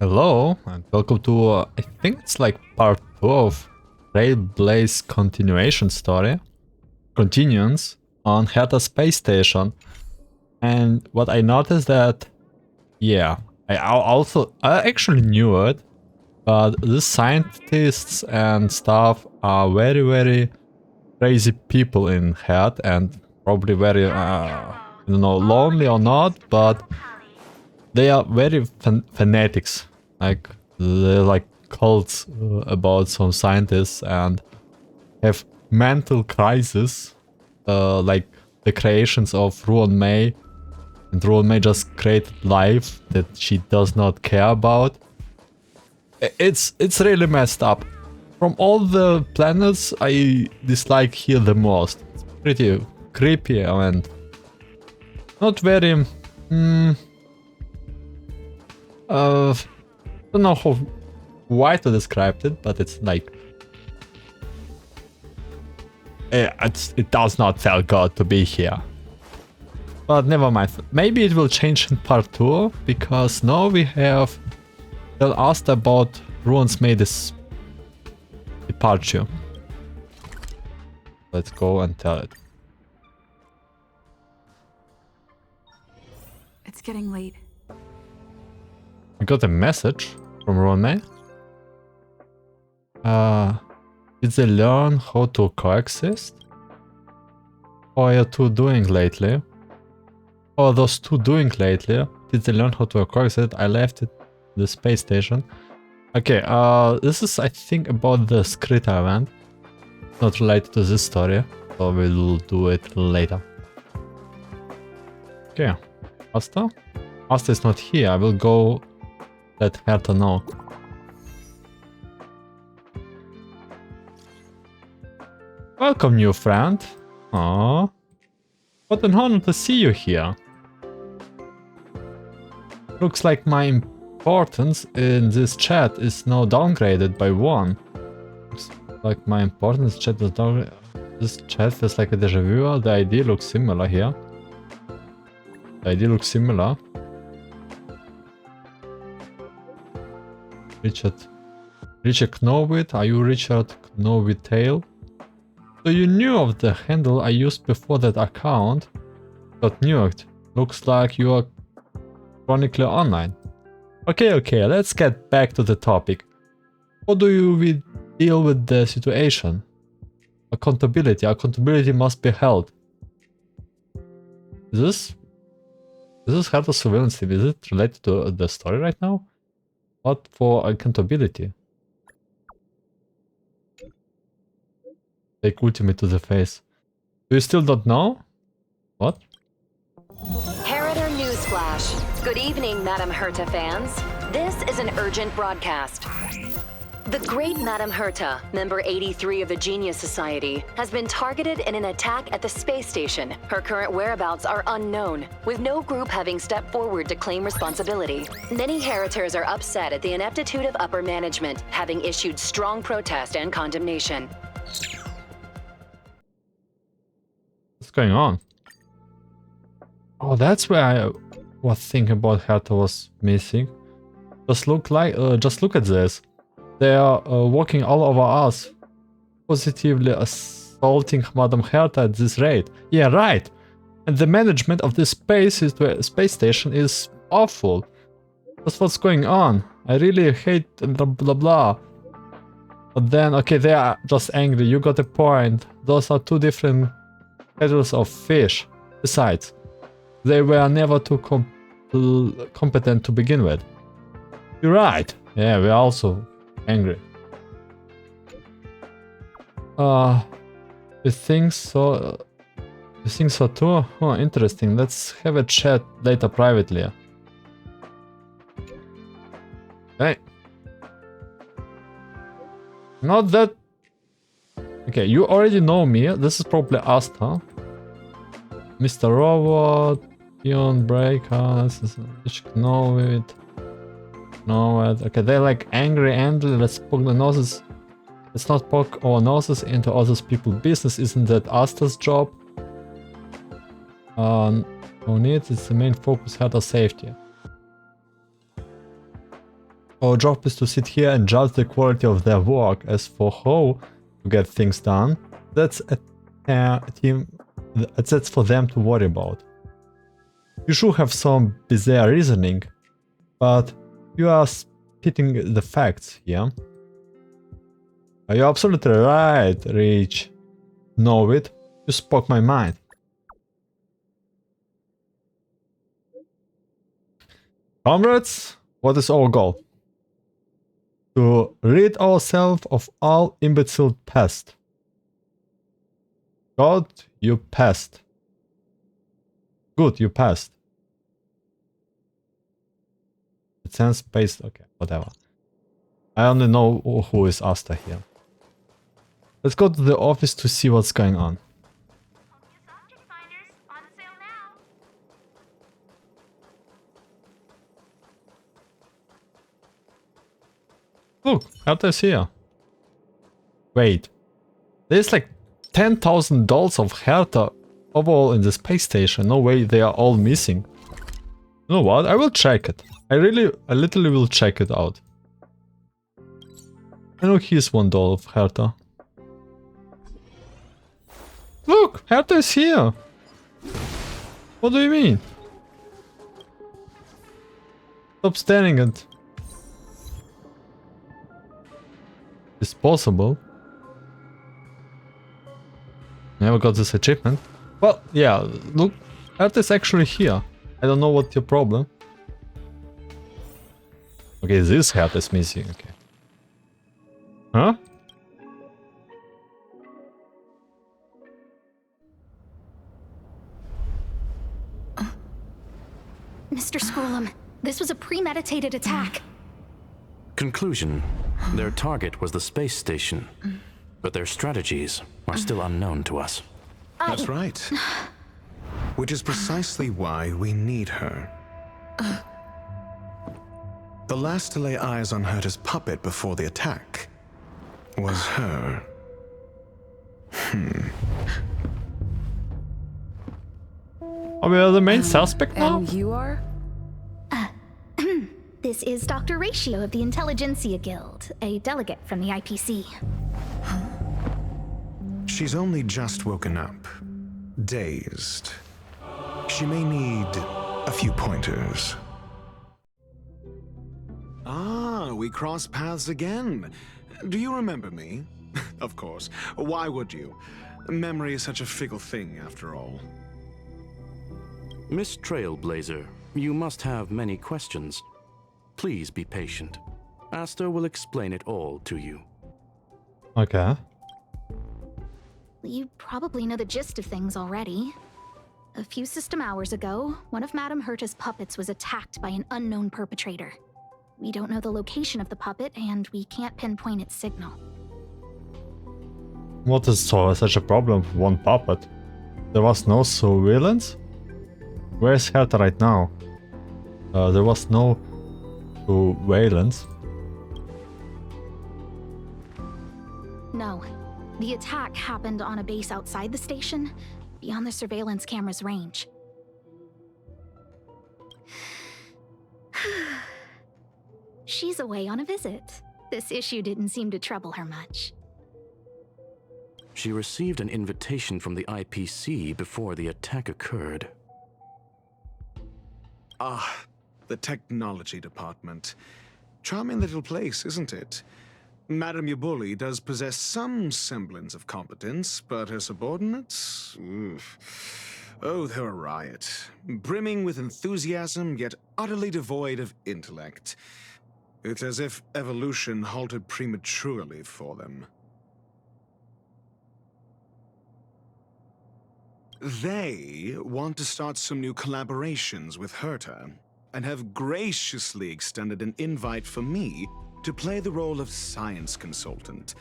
Hello and welcome to I think it's like part 2 of Trailblaze continuation story. Continuance on Herta Space Station. And what I noticed that, yeah, I actually knew it, but the scientists and stuff are very crazy people in Herta and probably very, I don't know, lonely or not, but they are very fanatics. Like, they're like cults about some scientists and have mental crisis, like the creations of Ruan Mei. And Ruan Mei just created life that she does not care about. It's really messed up. From all the planets, I dislike here the most. It's pretty creepy and not very... don't know why to describe it, but it's like... it does not feel good to be here. But never mind. Maybe it will change in part 2, because now we have... They'll ask about Ruan's Mei's departure. Let's go and tell it. It's getting late. I got a message from Ruan Mei. Did they learn how to coexist? How are you two doing lately? How are those two doing lately? Did they learn how to coexist? I left it the space station. Okay, this is I think about the Skrita event. Not related to this story, so we'll do it later. Okay, Asta? Asta is not here, I will go let Herta know. Welcome, new friend. Aww. What an honor to see you here. Looks like my importance in this chat is now downgraded by 1. Looks like my importance chat is downgraded. This chat feels like a deja vu. The ID looks similar here. The ID looks similar. Richard Knowit, are you Richard Knowitail? So you knew of the handle I used before that account, got nuked. Looks like you are chronically online. Okay, let's get back to the topic. How do we deal with the situation? Accountability must be held. Is this Herta surveillance team? Is it related to the story right now? What for accountability? Take ultimate to the face. Do you still not know? What? Herta Newsflash. Good evening, Madam Herta fans. This is an urgent broadcast. The great Madam Herta, member 83 of the Genius Society, has been targeted in an attack at the space station. Her current whereabouts are unknown, with no group having stepped forward to claim responsibility. Many Heritors are upset at the ineptitude of upper management, having issued strong protest and condemnation. What's going on? Oh, that's where I was thinking about Herta was missing. Just look at this. They are walking all over us, positively assaulting Madame Herta at this rate. Yeah, right. And the management of this space station is awful. That's what's going on. I really hate blah blah blah. But then, okay, they are just angry. You got a point. Those are two different kettles of fish. Besides, they were never too competent to begin with. You're right. Yeah, we're also angry. You think so? You think so too? Oh, interesting. Let's have a chat later privately. Hey. Not that... Okay, you already know me. This is probably Asta. Mr. Robot, Ion Breaker, this is know it. No, okay, they're like angry and let's poke the noses. Let's not poke our noses into other people's business. Isn't that Asta's job? No need, it's the main focus, Herta safety. Our job is to sit here and judge the quality of their work. As for how to get things done, that's that's for them to worry about. You should have some bizarre reasoning, but you are spitting the facts here. You're absolutely right, Rich. Know it. You spoke my mind. Comrades, what is our goal? To rid ourselves of all imbecile past. God, you passed. Good, you passed. It sounds based. Okay, whatever. I only know who is Asta here. Let's go to the office to see what's going on. Look, Herta is here. Wait. There's like $10,000 of Herta overall in the space station. No way they are all missing. You know what? I will check it. I literally will check it out. I know here's $1 of Herta. Look! Herta is here! What do you mean? Stop staring at... It's possible. Never got this achievement. Well, yeah, look, Herta is actually here. I don't know what's your problem. Okay, this Herta is missing, okay. Huh? Mr. Scrollum, this was a premeditated attack. Conclusion. Their target was the space station, but their strategies are still unknown to us. That's right. Which is precisely why we need her. The last to lay eyes on Herta's puppet before the attack was her. Are we the main suspect now? And you are? This is Dr. Ratio of the Intelligentsia Guild, a delegate from the IPC. She's only just woken up. Dazed. She may need a few pointers. Ah, we cross paths again. Do you remember me? Of course. Why would you? Memory is such a fickle thing, after all. Miss Trailblazer, you must have many questions. Please be patient. Asta will explain it all to you. Okay. You probably know the gist of things already. A few system hours ago, one of Madame Herta's puppets was attacked by an unknown perpetrator. We don't know the location of the puppet, and we can't pinpoint its signal. What is such a problem with one puppet? There was no surveillance? Where is Herta right now? There was no surveillance. No. The attack happened on a base outside the station, beyond the surveillance camera's range. She's away on a visit. This issue didn't seem to trouble her much. She received an invitation from the IPC before the attack occurred. Ah, the technology department. Charming little place, isn't it? Madame Yabuli does possess some semblance of competence, but her subordinates? Oof. Oh, they're a riot. Brimming with enthusiasm, yet utterly devoid of intellect. It's as if evolution halted prematurely for them. They want to start some new collaborations with Herta, and have graciously extended an invite for me to play the role of science consultant.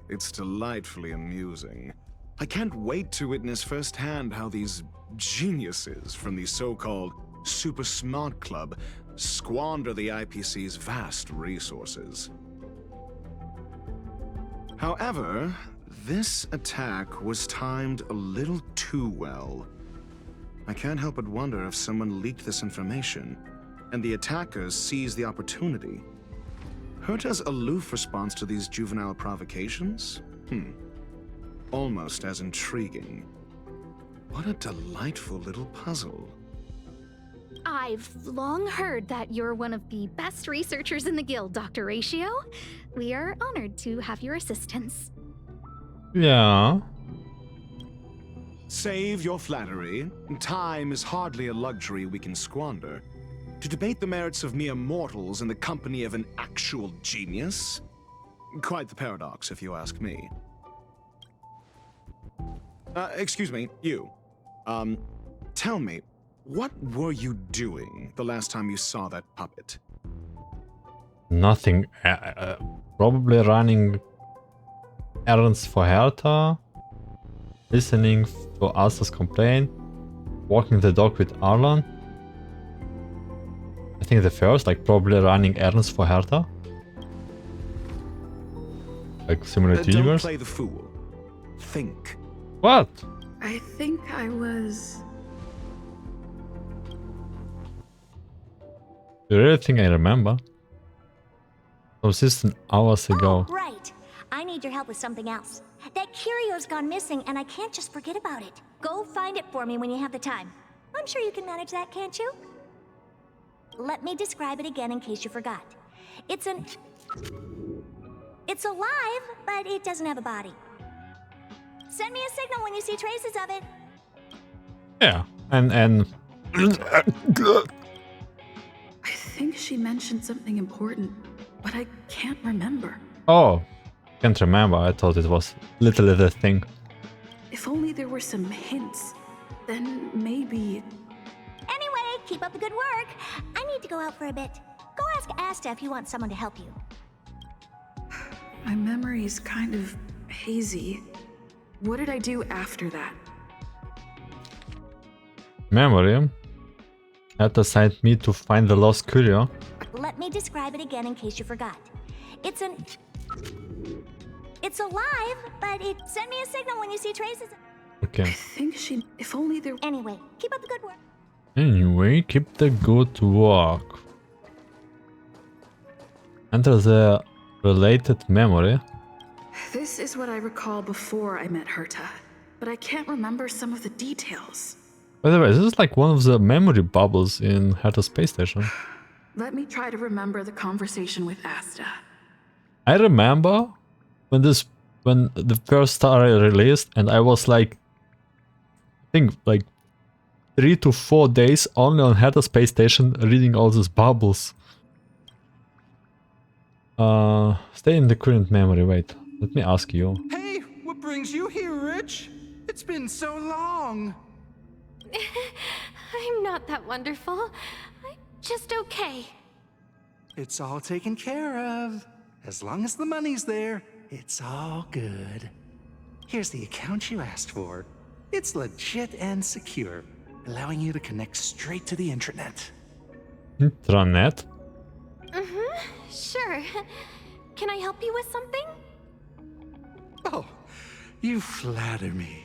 It's delightfully amusing. I can't wait to witness firsthand how these geniuses from the so-called Super Smart Club squander the IPC's vast resources. However, this attack was timed a little too well. I can't help but wonder if someone leaked this information, and the attackers seized the opportunity. Herta's aloof response to these juvenile provocations? Almost as intriguing. What a delightful little puzzle. I've long heard that you're one of the best researchers in the guild, Dr. Ratio. We are honored to have your assistance. Yeah. Save your flattery. Time is hardly a luxury we can squander. To debate the merits of mere mortals in the company of an actual genius? Quite the paradox, if you ask me. Excuse me, you. Tell me, what were you doing the last time you saw that puppet? Nothing. Probably running errands for Herta, listening to Asta's complaint, walking the dog with Arlan. I think the first, like probably running errands for Herta. Like similar to Don't yours. play the fool. Think. What? I think I was... You really think I remember? Consistent hours ago. Oh, right. I need your help with something else. That curio's gone missing, and I can't just forget about it. Go find it for me when you have the time. I'm sure you can manage that, can't you? Let me describe it again in case you forgot. It's alive, but it doesn't have a body. Send me a signal when you see traces of it. Yeah, and I think she mentioned something important, but I can't remember. oh, can't remember. I thought it was little thing. If only there were some hints, then maybe... Anyway, keep up the good work. I need to go out for a bit. Go ask Asta if you want someone to help you. My memory's kind of hazy. What did I do after that? Memory. Herta sent me to find the lost curio. Let me describe it again in case you forgot. It's alive, but it... Send me a signal when you see traces. Okay. I think she... If only there... Anyway, keep up the good work. Anyway, keep the good work. Enter the related memory. This is what I recall before I met Herta, but I can't remember some of the details. By the way, this is like one of the memory bubbles in Herta Space Station. Let me try to remember the conversation with Asta. I remember when the first story released, and I was like, I think like 3 to 4 days only on Herta Space Station reading all these bubbles. Stay in the current memory. Wait, let me ask you. Hey, what brings you here, Rich? It's been so long. I'm not that wonderful. I'm just okay. It's all taken care of. As long as the money's there, it's all good. Here's the account you asked for. It's legit and secure, allowing you to connect straight to the intranet. Intranet? Sure. Can I help you with something? Oh, you flatter me.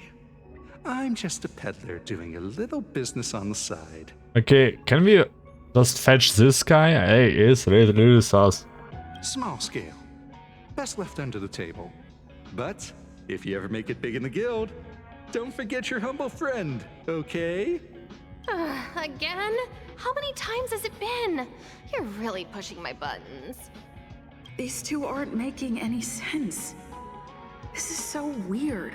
I'm just a peddler doing a little business on the side. Okay, can we just fetch this guy? Hey, it's really sus. Small scale. Best left under the table. But if you ever make it big in the guild, don't forget your humble friend, okay? Again? How many times has it been? You're really pushing my buttons. These two aren't making any sense. This is so weird.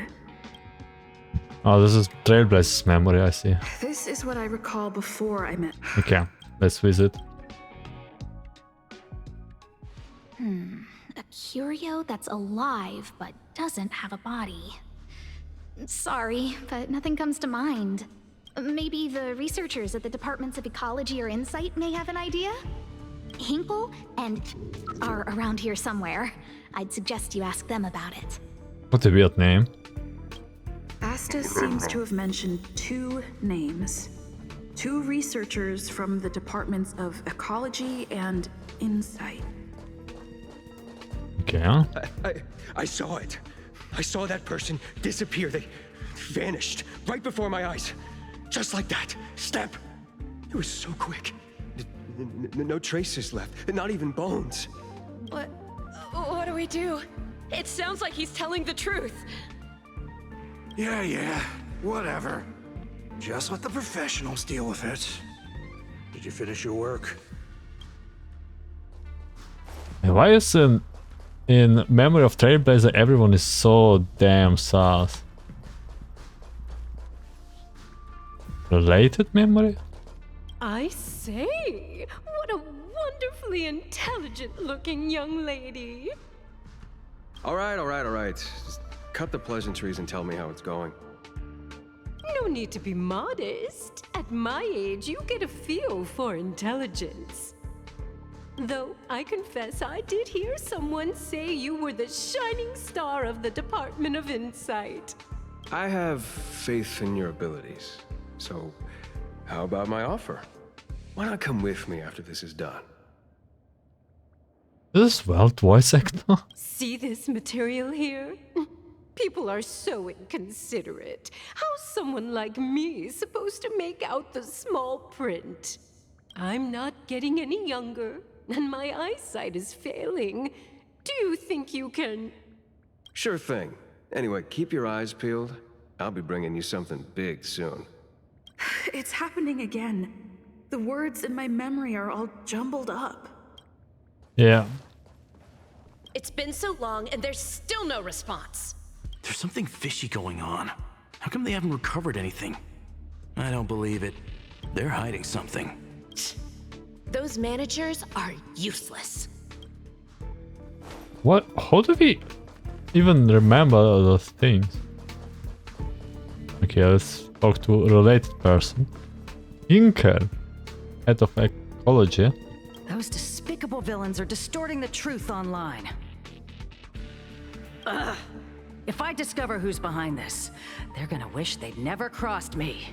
Oh, this is Trailblaze's memory, I see. This is what I recall before I met... Okay, let's visit. A curio that's alive but doesn't have a body. Sorry, but nothing comes to mind. Maybe the researchers at the Departments of Ecology or Insight may have an idea? Hinkle and are around here somewhere. I'd suggest you ask them about it. What a weird name. Asta seems to have mentioned 2 names. 2 researchers from the Departments of Ecology and Insight. Okay. I saw it. I saw that person disappear. They vanished right before my eyes. Just like that. Snap. It was so quick. No traces left. Not even bones. we do? It sounds like he's telling the truth. Yeah, whatever. Just let the professionals deal with it. Did you finish your work? And why is in Memory of Trailblazer everyone is so damn sus? Related memory? I say, what a wonderfully intelligent-looking young lady. All right. Just cut the pleasantries and tell me how it's going. No need to be modest. At my age, you get a feel for intelligence. Though, I confess I did hear someone say you were the shining star of the Department of Insight. I have faith in your abilities. So, how about my offer? Why not come with me after this is done? This is well voice actor. See this material here? People are so inconsiderate. How's someone like me supposed to make out the small print? I'm not getting any younger, and my eyesight is failing. Do you think you can... Sure thing. Anyway, keep your eyes peeled. I'll be bringing you something big soon. It's happening again. The words in my memory are all jumbled up. Yeah. It's been so long and there's still no response. There's something fishy going on. How come they haven't recovered anything? I don't believe it. They're hiding something. Those managers are useless. What? How do we even remember those things? Okay, let's talk to a related person. Inker, head of ecology. Those despicable villains are distorting the truth online. Ugh. If I discover who's behind this, they're gonna wish they'd never crossed me.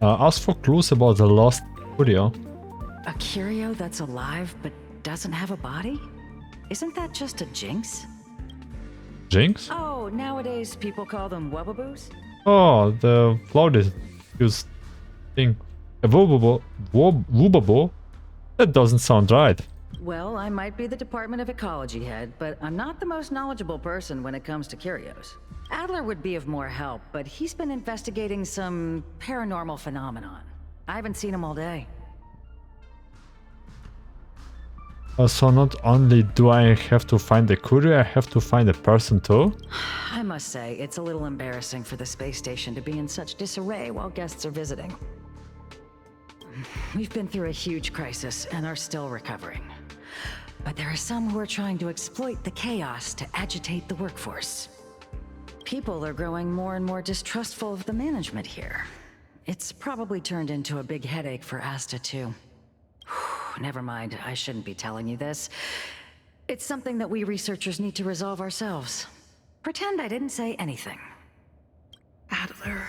Ask for clues about the lost curio. A curio that's alive but doesn't have a body? Isn't that just a jinx? Jinx? Oh, nowadays people call them wubbaboos? Oh, the floated used thing. A wubabo? That doesn't sound right. Well, I might be the Department of Ecology head, but I'm not the most knowledgeable person when it comes to curios. Adler would be of more help, but he's been investigating some paranormal phenomenon. I haven't seen him all day. So not only do I have to find the curio, I have to find a person too? I must say, it's a little embarrassing for the space station to be in such disarray while guests are visiting. We've been through a huge crisis and are still recovering. But there are some who are trying to exploit the chaos to agitate the workforce. People are growing more and more distrustful of the management here. It's probably turned into a big headache for Asta too. Never mind, I shouldn't be telling you this. It's something that we researchers need to resolve ourselves. Pretend I didn't say anything. Adler.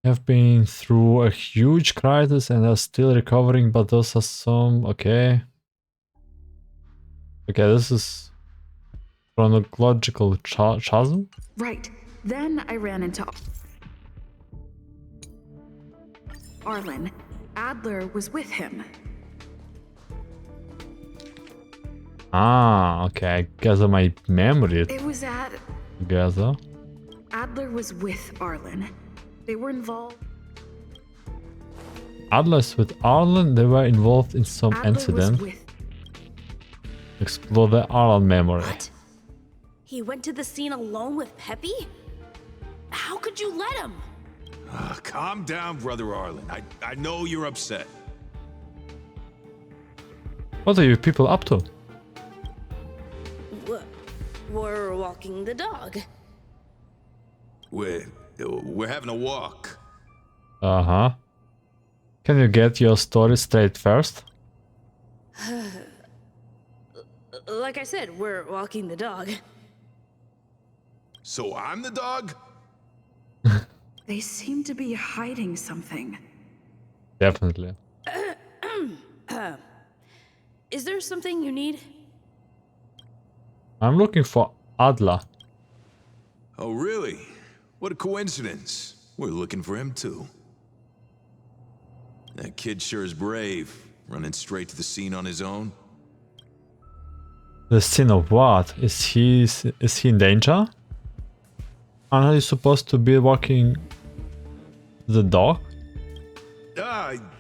Have been through a huge crisis and are still recovering, but those are some... Okay, this is chronological chasm? Right. Then I ran into Arlen. Adler was with him. Ah, okay, I gather my memory It was at... together. Adler was with Arlen. They were involved... Adler's with Arlen, they were involved in some Adler incident. was with... Explore the Arlen memory. What? He went to the scene alone with Peppy? How could you let him? Calm down, Brother Arlen. I know you're upset. What are you people up to? We're walking the dog. We're having a walk. Uh-huh. Can you get your story straight first? Like I said, we're walking the dog. So I'm the dog? They seem to be hiding something. Definitely. Is there something you need? I'm looking for Adler. Oh, really? What a coincidence. We're looking for him too. That kid sure is brave. Running straight to the scene on his own? The scene of what? Is he in danger? Aren't you supposed to be walking the dog?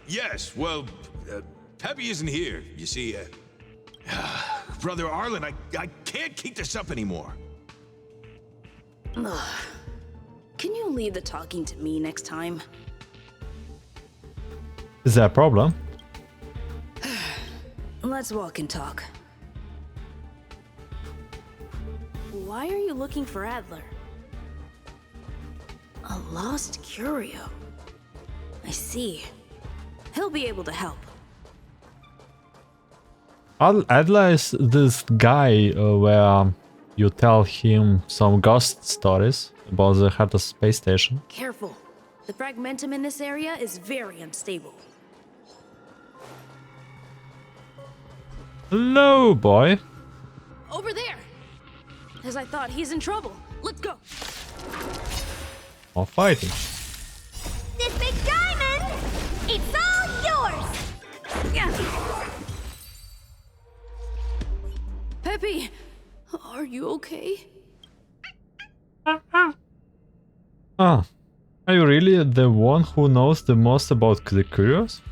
Yes, well, Peppy isn't here, you see. Brother Arlen, I can't keep this up anymore. Can you leave the talking to me next time? Is there a problem? Let's walk and talk. Why are you looking for Adler? A lost curio. I see. He'll be able to help. Adler is this guy where you tell him some ghost stories about the Herta Space Station. Careful. The fragmentum in this area is very unstable. Hello, boy. Over there! As I thought, he's in trouble. Let's go! More fighting. This big diamond! It's all yours! Peppy! Are you okay? Ah, are you really the one who knows the most about the curios?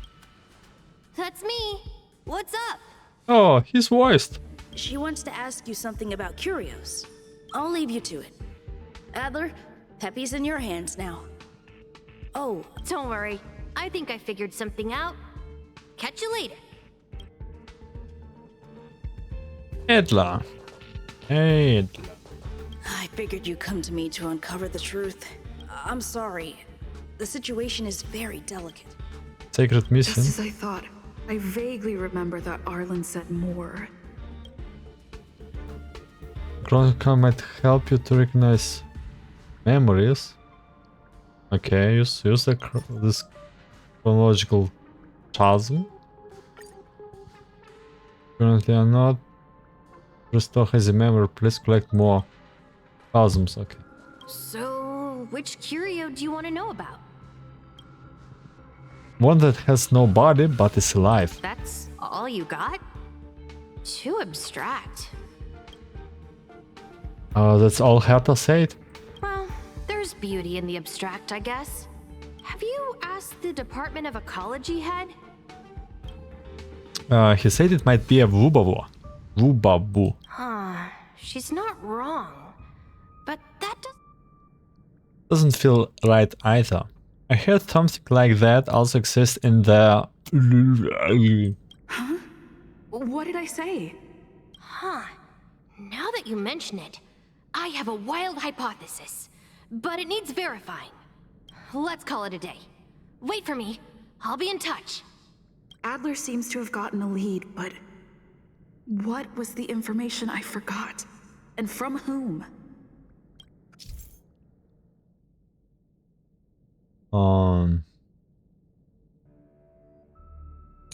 That's me. What's up? Oh, he's voiced. She wants to ask you something about curios. I'll leave you to it. Adler, Peppy's in your hands now. Oh, don't worry. I think I figured something out. Catch you later. Adler. Adler. I figured you'd come to me to uncover the truth. I'm sorry. The situation is very delicate. Sacred mission. Just as I thought. I vaguely remember that Arlen said more. Chronicle might help you to recognize memories. Okay, use this chronological chasm. Currently are not. Restore has a memory. Please collect more chasms. Okay. So, which curio do you want to know about? One that has no body but is alive. That's all you got? Too abstract. That's all Herta said. Well, there's beauty in the abstract, I guess. Have you asked the Department of Ecology head? He said it might be a Wubabu. Wubabu. Huh. She's not wrong. But that Doesn't feel right either. I heard something like that also exists in the... Huh? What did I say? Huh. Now that you mention it, I have a wild hypothesis. But it needs verifying. Let's call it a day. Wait for me. I'll be in touch. Adler seems to have gotten a lead, but... what was the information I forgot? And from whom?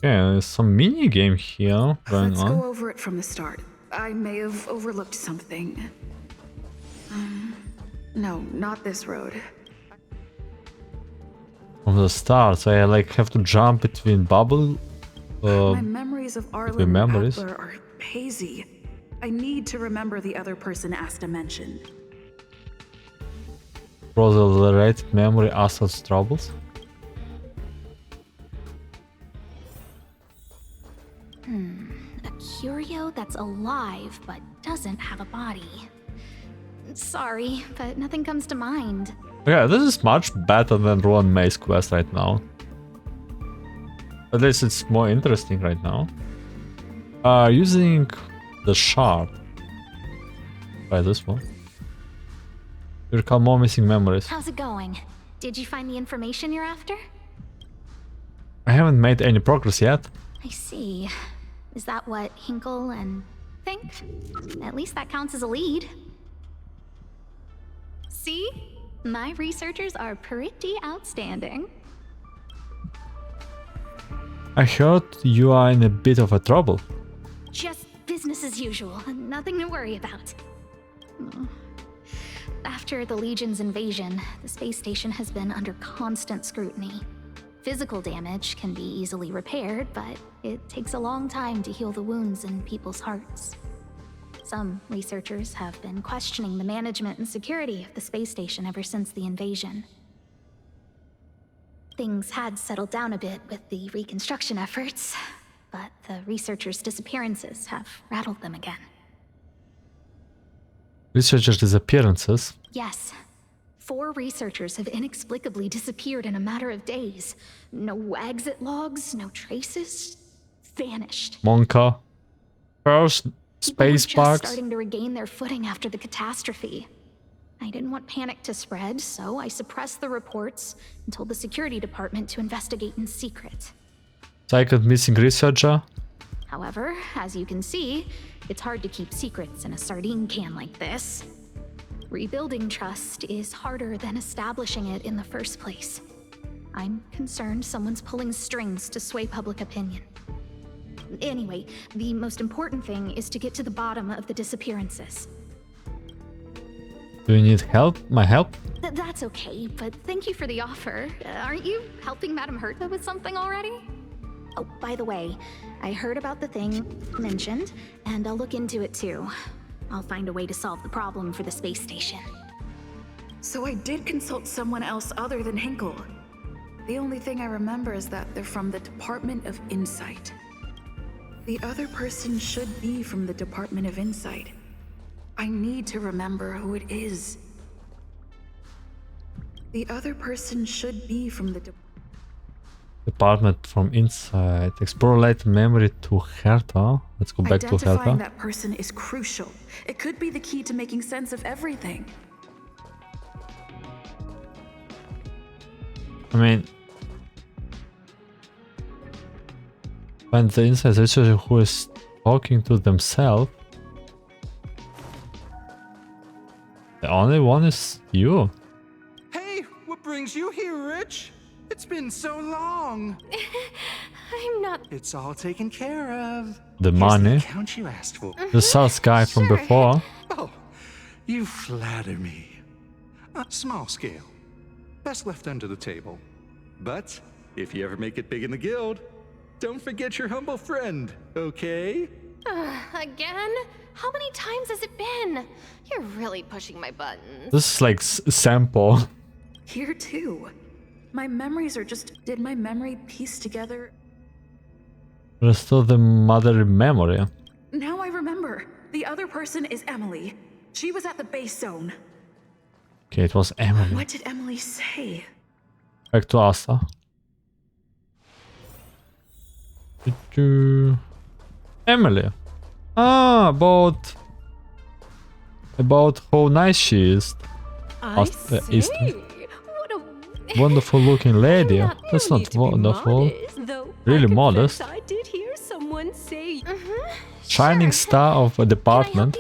Yeah, there's some mini game here going Let's on. go over it from the start. I may have overlooked something. No, not this road. From the start, so I like have to jump between bubble. My memories of Arlen and memories. Adler are hazy. I need to remember the other person Asta mentioned. Accelerated memory assets troubles. A curio that's alive but doesn't have a body. Sorry, but nothing comes to mind. Yeah, this is much better than Rowan May's quest right now. At least it's more interesting right now. Using the shard. Try this one. You recall more missing memories. How's it going? Did you find the information you're after? I haven't made any progress yet. I see. Is that what Hinkle and think? At least that counts as a lead. See? My researchers are pretty outstanding. I heard you are in a bit of a trouble. Just business as usual. Nothing to worry about. After the Legion's invasion, the space station has been under constant scrutiny. Physical damage can be easily repaired, but it takes a long time to heal the wounds in people's hearts. Some researchers have been questioning the management and security of the space station ever since the invasion. Things had settled down a bit with the reconstruction efforts, but the researchers' disappearances have rattled them again. Researchers' disappearances? Yes. 4 researchers have inexplicably disappeared in a matter of days. No exit logs, no traces. Vanished. Monka. First space People were just bugs. starting to regain their footing after the catastrophe. I didn't want panic to spread, so I suppressed the reports and told the security department to investigate in secret. Second missing researcher. However, as you can see, it's hard to keep secrets in a sardine can like this. Rebuilding trust is harder than establishing it in the first place. I'm concerned someone's pulling strings to sway public opinion. Anyway, the most important thing is to get to the bottom of the disappearances. Do you need help? My help? That's okay, but thank you for the offer. Aren't you helping Madame Herta with something already? Oh, by the way, I heard about the thing mentioned, and I'll look into it too. I'll find a way to solve the problem for the space station. So I did consult someone else other than Hinkle. The only thing I remember is that they're from the Department of Insight. The other person should be from the Department of Insight. I need to remember who it is. The other person should be from the Department from inside. Explore later memory to Herta. Let's go back to Identifying Herta. that person is crucial. It could be the key to making sense of everything. I mean, find the inside researcher who is talking to themselves. The only one is you. Hey, what brings you here, Rich? It's been so long. I'm not... It's all taken care of. The Here's money. the account you asked for. The sus guy from before. Oh, you flatter me. Small scale. Best left under the table. But if you ever make it big in the guild, don't forget your humble friend, okay? Again? How many times has it been? You're really pushing my buttons. This is like sample. Here too. My memories are just... Did my memory piece together? Restore the mother memory. Now I remember. The other person is Emily. She was at the base zone. Okay, it was Emily. What did Emily say? Back to Asta. Emily. Ah, about how nice she is. Is What a wonderful looking lady. That's not wonderful. Really modest. I did hear someone say. Shining star of a department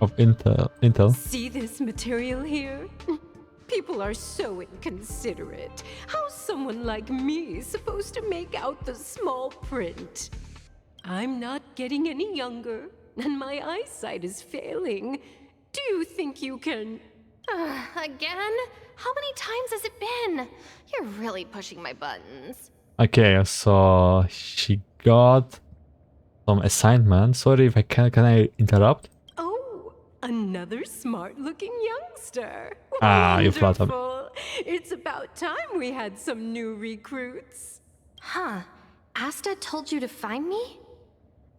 of Intel. See this material here? People are so inconsiderate. How's someone like me supposed to make out the small print? I'm not getting any younger, and my eyesight is failing. Do you think you can... Again? How many times has it been? You're really pushing my buttons. Okay, so she got some assignment. Sorry if I can I interrupt? Oh, another smart-looking youngster. Ah, you flatter me. Wonderful. It's about time we had some new recruits. Huh. Asta told you to find me?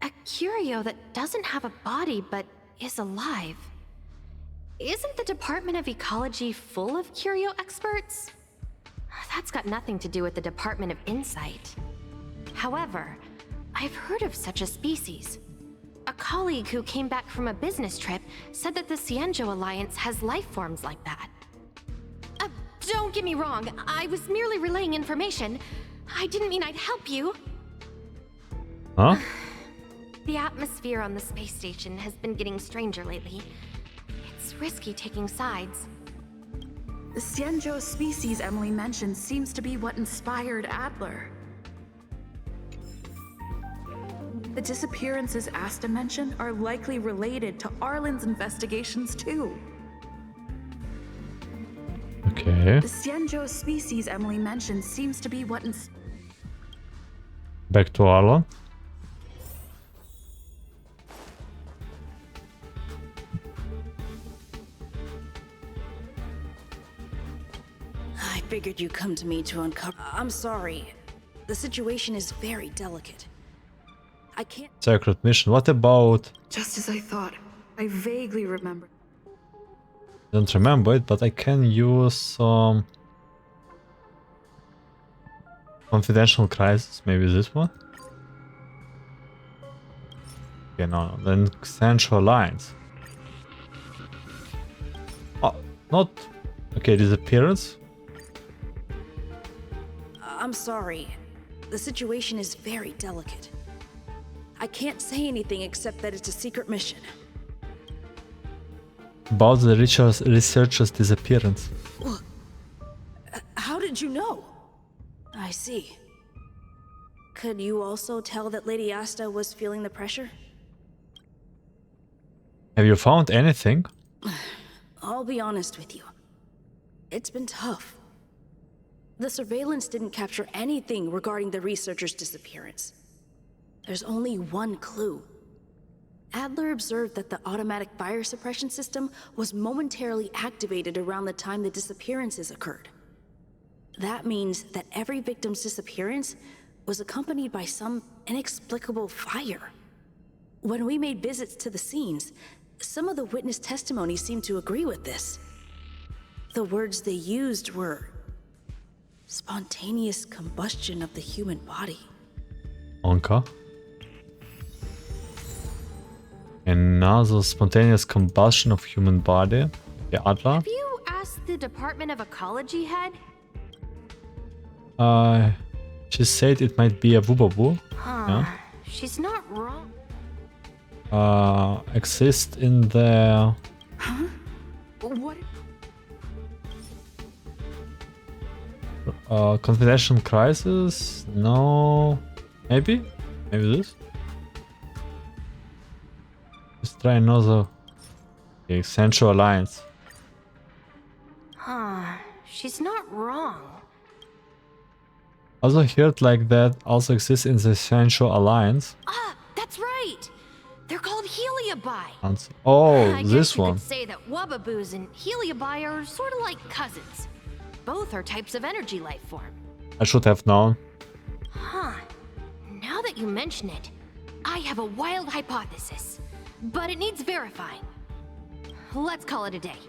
A curio that doesn't have a body but is alive. Isn't the Department of Ecology full of curio experts? That's got nothing to do with the Department of Insight. However, I've heard of such a species. A colleague who came back from a business trip said that the Cienjo Alliance has life forms like that. Don't get me wrong, I was merely relaying information. I didn't mean I'd help you. Huh? The atmosphere on the space station has been getting stranger lately. It's risky taking sides. The Cienjo species Emily mentioned seems to be what inspired Adler. The disappearances Asta mentioned are likely related to Arlen's investigations too. Okay. Okay. The Xianzhou species Emily mentioned seems to be what Back to Arlon. I figured you'd come to me to uncover. I'm sorry. The situation is very delicate. I can't. Secret mission. What about? Just as I thought. I vaguely remember. Don't remember it, but I can use some confidential crisis. Maybe this one. Okay, no. Then Central Lines. Oh, not. Okay, disappearance. I'm sorry. The situation is very delicate. I can't say anything except that it's a secret mission. About the researcher's disappearance. How did you know? I see. Could you also tell that Lady Asta was feeling the pressure? Have you found anything? I'll be honest with you. It's been tough. The surveillance didn't capture anything regarding the researcher's disappearance. There's only one clue. Adler observed that the automatic fire suppression system was momentarily activated around the time the disappearances occurred. That means that every victim's disappearance was accompanied by some inexplicable fire. When we made visits to the scenes, some of the witness testimony seemed to agree with this. The words they used were spontaneous combustion of the human body. Honkai. Another spontaneous combustion of human body. Okay, Adler. Have you asked the Department of Ecology head? She said it might be a Wubabu. Huh. Yeah. She's not wrong. Exist in the... Huh? What? Confidential crisis? No. Maybe? Maybe this? Let's try another. Okay, Central Alliance. Huh. She's not wrong. Also heard like that also exists in the Central Alliance. Ah, that's right. They're called Heliobi. Oh, I this guess you one. could say that Wubaboos and Heliobi are sort of like cousins. Both are types of energy life form. I should have known. Huh. Now that you mention it, I have a wild hypothesis, but it needs verifying. Let's call it a day.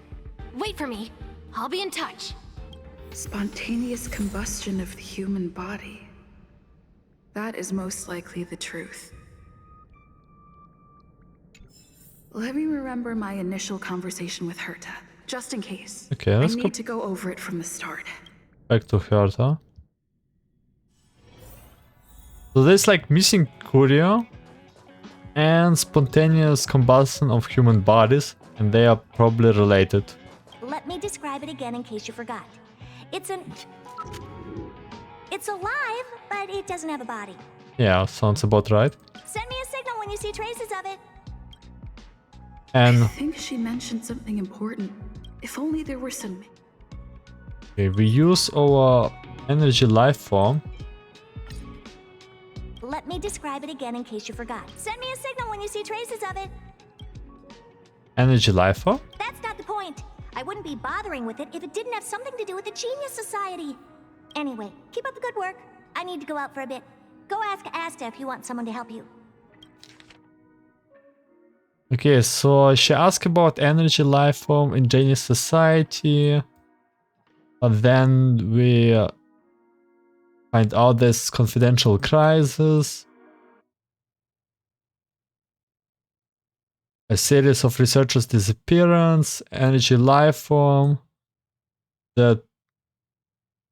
Wait for me. I'll be in touch. Spontaneous combustion of the human body. That is most likely the truth. Let me remember my initial conversation with Herta, just in case. Okay, let's I go need to go over it from the start. back to Herta. So there's like missing courier and spontaneous combustion of human bodies, and they are probably related. Let me describe it again in case you forgot. It's alive, but it doesn't have a body. Yeah, sounds about right. Send me a signal when you see traces of it. And I think she mentioned something important. If only there were some... okay, we use our energy life form. Let me describe it again in case you forgot. Send me a signal when you see traces of it. Energy life form? That's not the point. I wouldn't be bothering with it if it didn't have something to do with the Genius Society. Anyway, keep up the good work. I need to go out for a bit. Go ask Asta if you want someone to help you. Okay, so she asked about energy life form in Genius Society. But then we find out this confidential crisis. A series of researchers' disappearance, energy life form that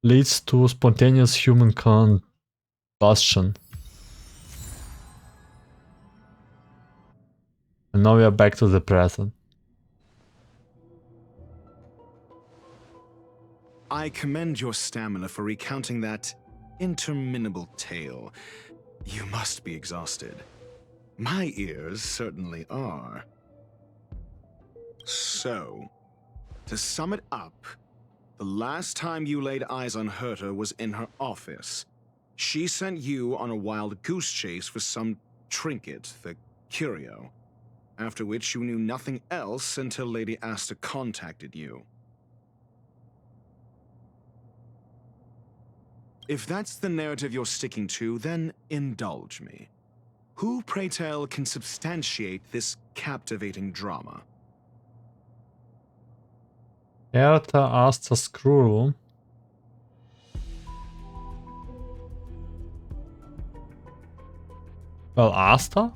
leads to spontaneous human combustion. And now we are back to the present. I commend your stamina for recounting that interminable tale. You must be exhausted. My ears certainly are. So, to sum it up, The last time you laid eyes on Herta was in her office. She sent you on a wild goose chase for some trinket, the curio, after which you knew nothing else until Lady Asta contacted you. If that's the narrative you're sticking to, then indulge me. Who, pray tell, can substantiate this captivating drama? Herta Asta screw room. Well, Asta?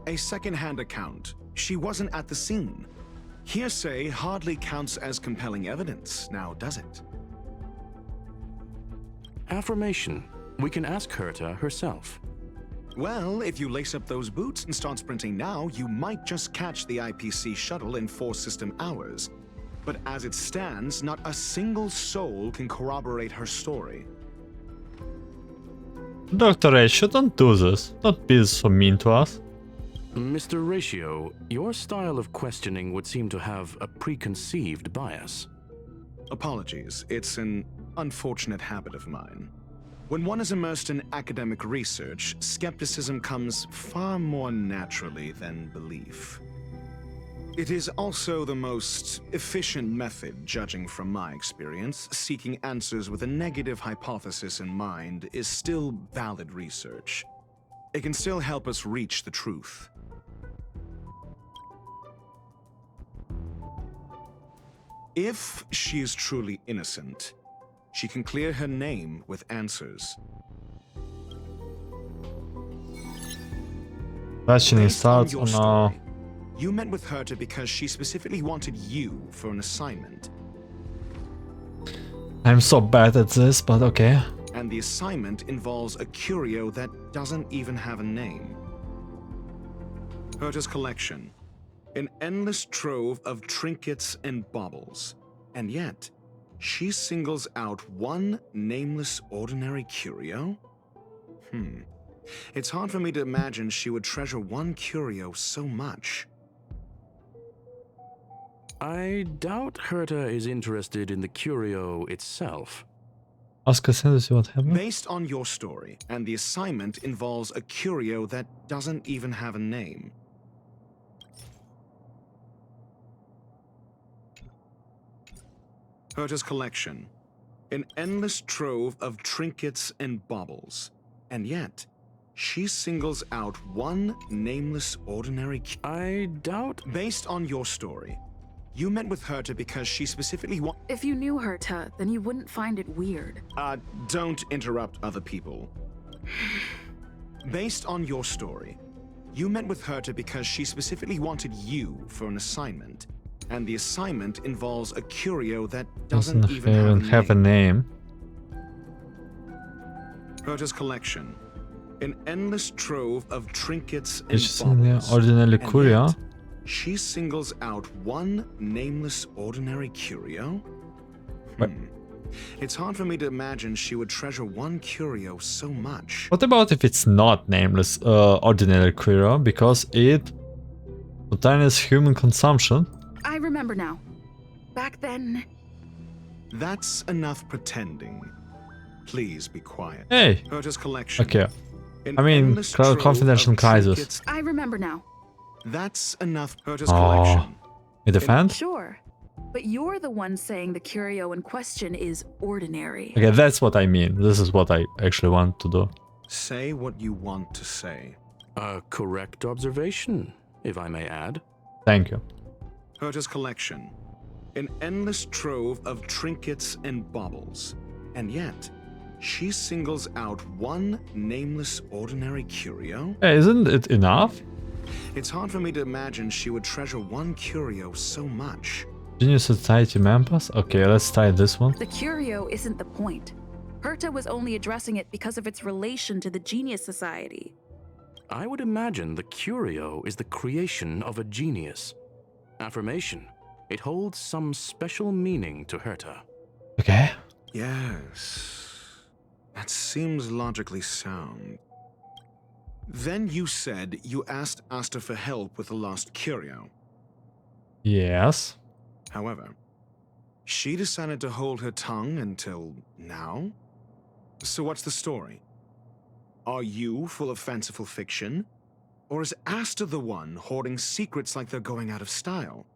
A second-hand account. She wasn't at the scene. Hearsay hardly counts as compelling evidence, now does it? Affirmation. We can ask Herta herself. Well, if you lace up those boots and start sprinting now, you might just catch the IPC shuttle in 4 system hours. But as it stands, not a single soul can corroborate her story. Dr. H, you don't do this. Don't be so mean to us. Mr. Ratio, your style of questioning would seem to have a preconceived bias. Apologies, it's an unfortunate habit of mine. When one is immersed in academic research, skepticism comes far more naturally than belief. It is also the most efficient method, judging from my experience. Seeking answers with a negative hypothesis in mind is still valid research. It can still help us reach the truth. If she is truly innocent, she can clear her name with answers. Questioning starts on our... You met with Herta because she specifically wanted you for an assignment. I'm so bad at this, but okay. And the assignment involves a curio that doesn't even have a name. Herta's collection. An endless trove of trinkets and baubles. And yet, she singles out one nameless ordinary curio? It's hard for me to imagine she would treasure one curio so much. I doubt Herta is interested in the curio itself. Ask us to see what happened. Based on your story, and the assignment involves a curio that doesn't even have a name. Herta's collection. An endless trove of trinkets and baubles. And yet, she singles out one nameless ordinary I doubt... Based on your story, you met with Herta because she specifically If you knew Herta, then you wouldn't find it weird. Don't interrupt other people. Based on your story, you met with Herta because she specifically wanted you for an assignment. And the assignment involves a curio that doesn't even have a name. Herta's collection. An endless trove of trinkets and baubles. Ordinary curio. She singles out one nameless ordinary curio? It's hard for me to imagine she would treasure one curio so much. What about if it's not nameless ordinary curio, because it contains human consumption? I remember now. Back then... That's enough pretending. Please be quiet. Hey! Herta's collection. Okay. I mean, confidential crisis. I remember now. That's enough. Herta's collection. You defend? Sure. But you're the one saying the curio in question is ordinary. Okay, that's what I mean. This is what I actually want to do. Say what you want to say. A correct observation, if I may add. Thank you. Herta's collection. An endless trove of trinkets and baubles. And yet, she singles out one nameless ordinary curio? Hey, isn't it enough? It's hard for me to imagine she would treasure one curio so much. Genius Society members? Okay, let's try this one. The curio isn't the point. Herta was only addressing it because of its relation to the Genius Society. I would imagine the curio is the creation of a genius. Affirmation. It holds some special meaning to Herta. Okay. Yes. That seems logically sound. Then you said you asked Asta for help with the lost curio. Yes. However, she decided to hold her tongue until now? So what's the story? Are you full of fanciful fiction? Or is Asta the one hoarding secrets like they're going out of style?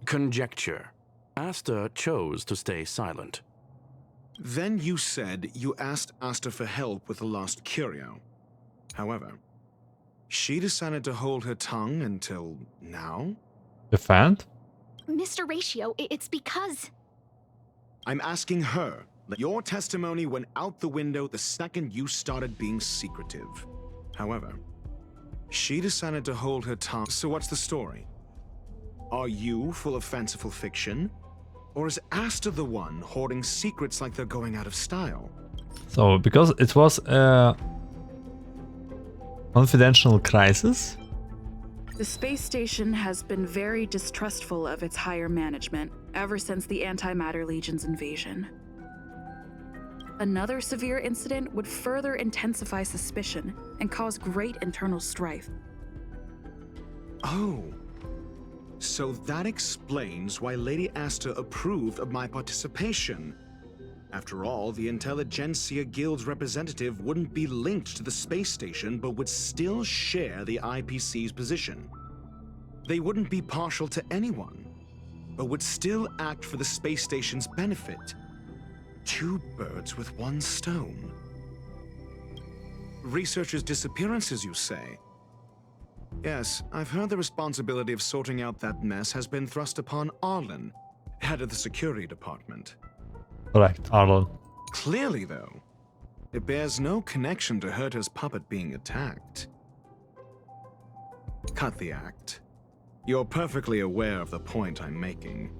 Conjecture. Asta chose to stay silent. Then you said you asked Asta for help with the lost curio. However, she decided to hold her tongue until now? Defend? Mr. Ratio, it's because... I'm asking her. Your testimony went out the window the second you started being secretive. However, she decided to hold her tongue. So what's the story? Are you full of fanciful fiction? Or is Asta the one hoarding secrets like they're going out of style? So, because it was a confidential crisis? The space station has been very distrustful of its higher management ever since the Antimatter Legion's invasion. Another severe incident would further intensify suspicion and cause great internal strife. Oh. So that explains why Lady Asta approved of my participation. After all, the Intelligentsia Guild's representative wouldn't be linked to the space station, but would still share the IPC's position. They wouldn't be partial to anyone, but would still act for the space station's benefit. Two birds with one stone. Researchers' disappearances, you say? Yes, I've heard the responsibility of sorting out that mess has been thrust upon Arlen, head of the security department. Correct, Arlen. Clearly, though, it bears no connection to Herta's puppet being attacked. Cut the act. You're perfectly aware of the point I'm making.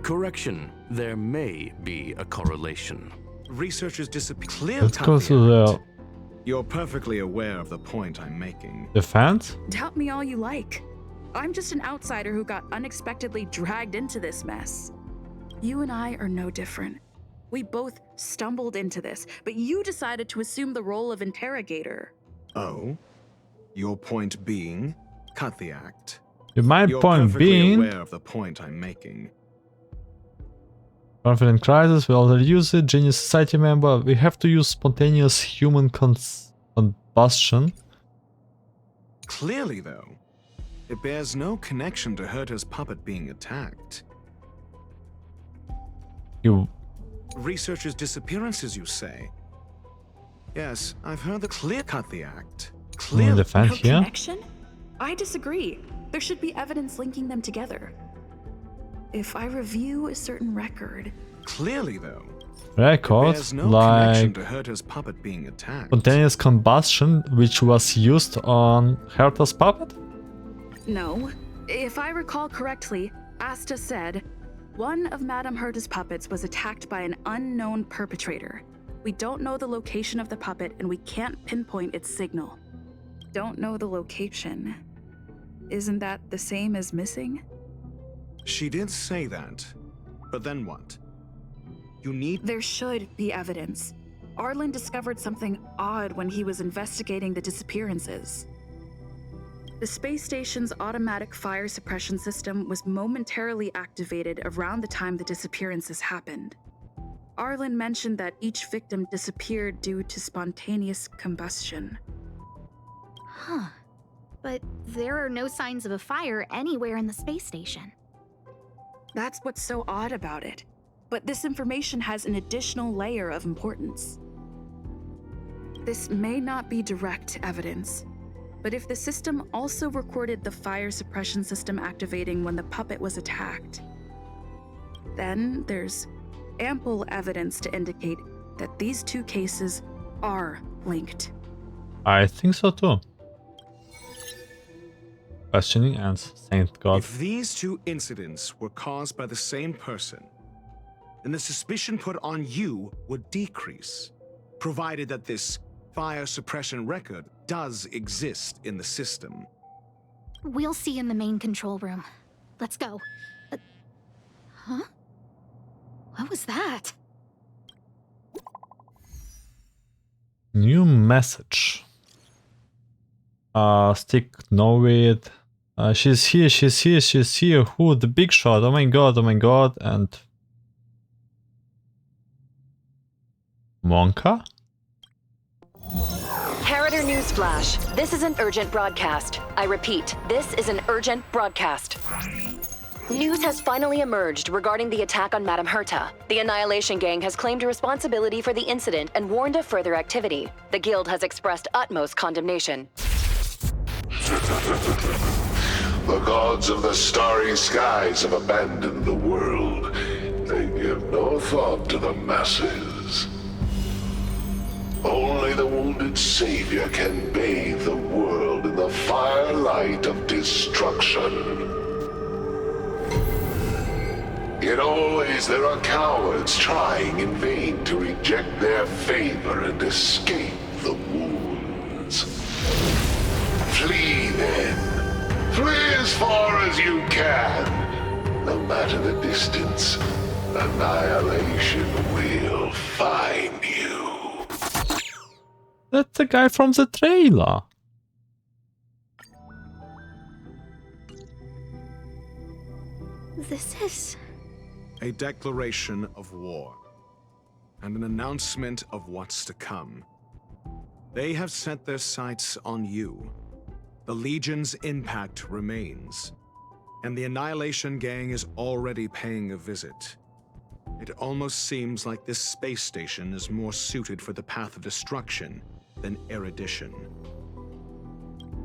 Correction. There may be a correlation. Researchers disappear. Clear. Let's go to the You're perfectly aware of the point I'm making. defense. Doubt me all you like. I'm just an outsider who got unexpectedly dragged into this mess. You and I are no different. We both stumbled into this, but you decided to assume the role of interrogator. Oh? Your point being? Cut the act. My You're point perfectly being, aware of the point I'm making. confident crisis, we already use it, genius society member, we have to use spontaneous human combustion. Clearly, though, it bears no connection to Herta's puppet being attacked. You... Researchers' disappearances, you say? Yes, I've heard the cut the act. Clearly. defend No here. connection? I disagree. There should be evidence linking them together. If I review a certain record... Clearly, though, Record, there's no connection like to Herta's puppet being attacked. spontaneous combustion, which was used on Herta's puppet? No. If I recall correctly, Asta said, one of Madame Herta's puppets was attacked by an unknown perpetrator. We don't know the location of the puppet and we can't pinpoint its signal. Don't know the location. Isn't that the same as missing? She did say that, but then what? You need... There should be evidence. Arlen discovered something odd when he was investigating the disappearances. The space station's automatic fire suppression system was momentarily activated around the time the disappearances happened. Arlen mentioned that each victim disappeared due to spontaneous combustion. Huh. But there are no signs of a fire anywhere in the space station. That's what's so odd about it. But this information has an additional layer of importance. This may not be direct evidence, but if the system also recorded the fire suppression system activating when the puppet was attacked, then there's ample evidence to indicate that these two cases are linked. I think so too. Questioning and thank God. If these two incidents were caused by the same person, then the suspicion put on you would decrease, provided that this fire suppression record does exist in the system. We'll see in the main control room. Let's go. Huh? What was that? New message. Stick know it. She's here, she's here, she's here. Who? The big shot. Oh my god, and... Monka? Herta Newsflash. This is an urgent broadcast. I repeat, this is an urgent broadcast. News has finally emerged regarding the attack on Madame Herta. The Annihilation Gang has claimed responsibility for the incident and warned of further activity. The Guild has expressed utmost condemnation. The gods of the starry skies have abandoned the world. They give no thought to the masses. Only the wounded savior can bathe the world in the firelight of destruction. Yet always there are cowards trying in vain to reject their favor and escape the wounds. Flee then. Flee as far as you can. No matter the distance, annihilation will find you. That's the guy from the trailer. This is... a declaration of war, and an announcement of what's to come. They have set their sights on you. The Legion's impact remains, and the Annihilation Gang is already paying a visit. It almost seems like this space station is more suited for the path of destruction than erudition.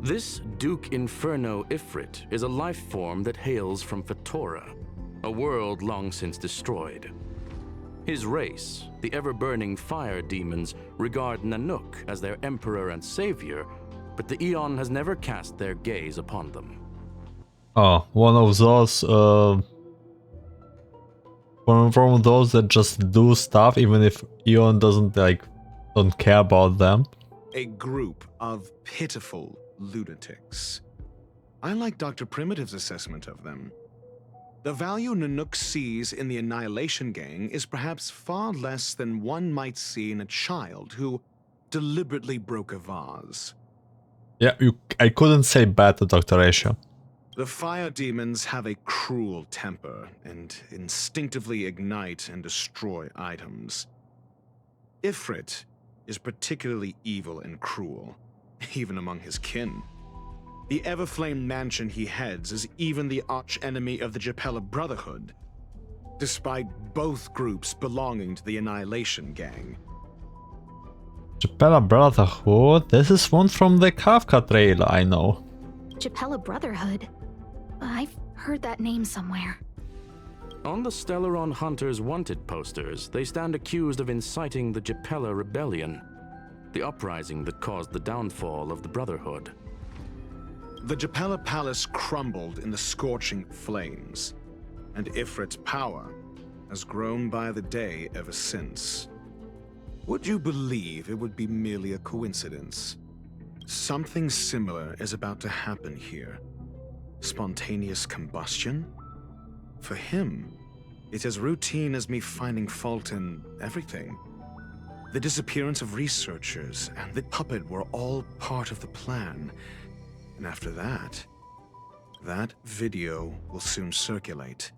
This Duke Inferno Ifrit is a life form that hails from Fatora, a world long since destroyed. His race, the ever-burning fire demons, regard Nanook as their emperor and savior, but the Eon has never cast their gaze upon them. Oh, one of those, one from those that just do stuff even if Eon doesn't, don't care about them. A group of pitiful lunatics. I like Dr. Primitive's assessment of them. The value Nanook sees in the Annihilation Gang is perhaps far less than one might see in a child who deliberately broke a vase. Yeah, I couldn't say bad to Dr. Ratio. The fire demons have a cruel temper and instinctively ignite and destroy items. Ifrit is particularly evil and cruel, even among his kin. The Everflame mansion he heads is even the arch-enemy of the Japella Brotherhood, despite both groups belonging to the Annihilation Gang. Japella Brotherhood? This is one from the Kafka trailer, I know. Japella Brotherhood? I've heard that name somewhere. On the Stellaron Hunters wanted posters, they stand accused of inciting the Japella Rebellion, the uprising that caused the downfall of the Brotherhood. The Japella Palace crumbled in the scorching flames, and Ifrit's power has grown by the day ever since. Would you believe it would be merely a coincidence? Something similar is about to happen here. Spontaneous combustion? For him, it's as routine as me finding fault in everything. The disappearance of researchers and the puppet were all part of the plan. And after that, that video will soon circulate.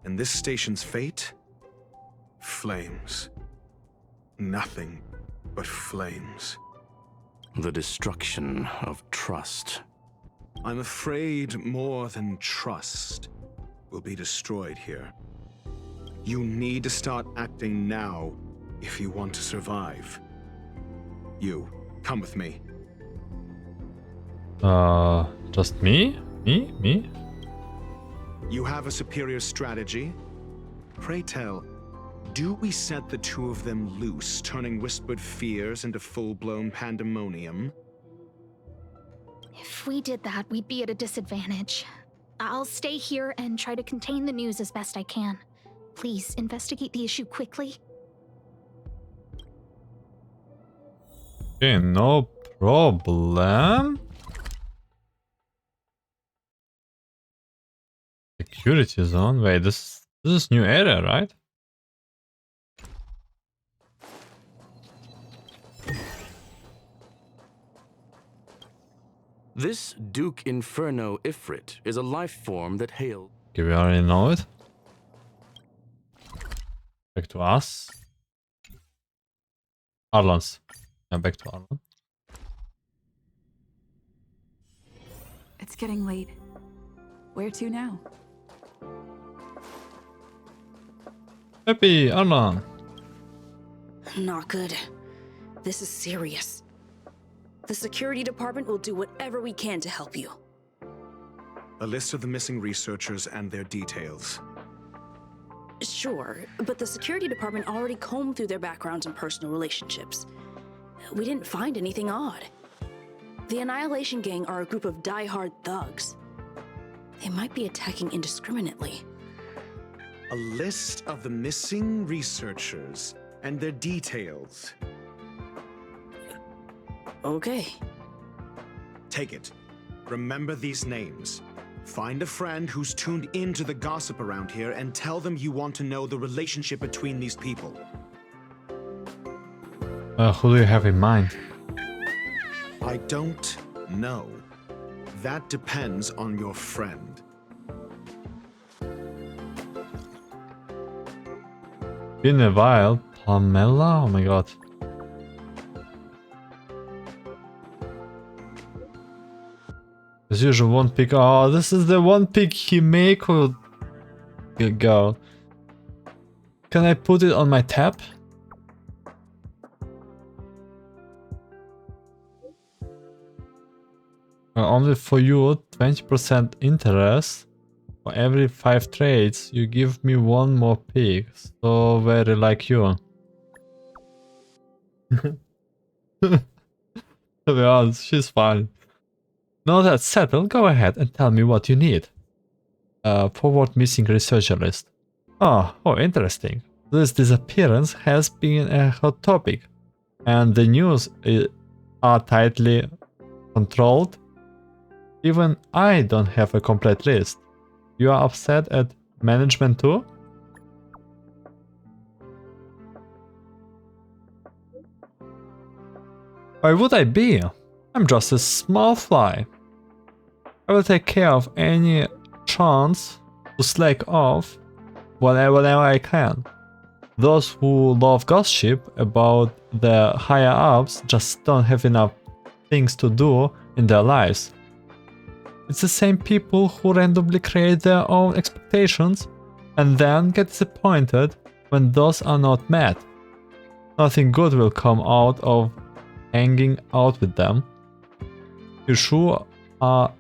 And this station's fate? Flames. Nothing but flames. The destruction of trust. I'm afraid more than trust will be destroyed here. You need to start acting now if you want to survive. You, come with me. Just me? Me? You have a superior strategy? Pray tell, do we set the two of them loose, turning whispered fears into full-blown pandemonium? If we did that, we'd be at a disadvantage. I'll stay here and try to contain the news as best I can. Please, investigate the issue quickly. Okay, no problem. Security zone. Wait, this is new area, right? This Duke Inferno Ifrit is a life form that hails. Okay, we already know it. Back to us. Arlon's. Yeah, back to Arlon. It's getting late. Where to now? Happy, Arlon. Not good. This is serious. The security department will do whatever we can to help you. A list of the missing researchers and their details. Sure, but the security department already combed through their backgrounds and personal relationships. We didn't find anything odd. The Annihilation Gang are a group of die-hard thugs. They might be attacking indiscriminately. A list of the missing researchers and their details. Okay. Take it. Remember these names. Find a friend who's tuned into the gossip around here and tell them you want to know the relationship between these people. Who do you have in mind? I don't know. That depends on your friend. Been a while. Pamela? Oh my god. As usual, one pick. Oh, this is the one pick Himeko girl. Can I put it on my tab? Only for you, 20% interest. For every 5 trades, you give me one more pick. So very like you. To be honest, she's fine. Now that's settled, go ahead and tell me what you need. Forward missing researcher list. Oh, interesting. This disappearance has been a hot topic. And the news are tightly controlled. Even I don't have a complete list. You are upset at management too? Why would I be? I'm just a small fly. I will take care of any chance to slack off whenever I can. Those who love gossip about the higher ups just don't have enough things to do in their lives. It's the same people who randomly create their own expectations and then get disappointed when those are not met. Nothing good will come out of hanging out with them. You sure are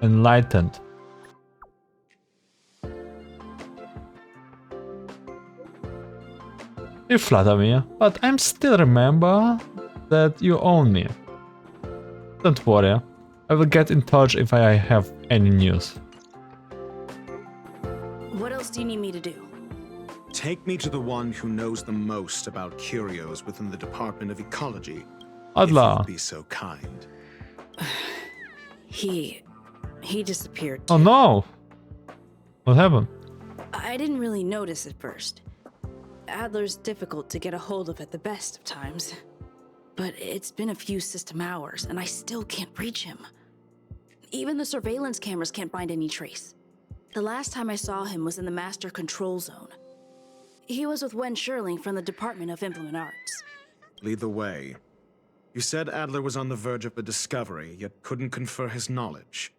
enlightened. You flatter me, but I'm still remember that you own me. Don't worry, I will get in touch if I have any news. What else do you need me to do? Take me to the one who knows the most about curios within the Department of Ecology. Adler. If you'd be so kind. He disappeared. Oh no! What happened? I didn't really notice at first. Adler's difficult to get a hold of at the best of times. But it's been a few system hours, and I still can't reach him. Even the surveillance cameras can't find any trace. The last time I saw him was in the Master Control Zone. He was with Wen Sherling from the Department of Implement Arts. Lead the way. You said Adler was on the verge of a discovery, yet couldn't confer his knowledge.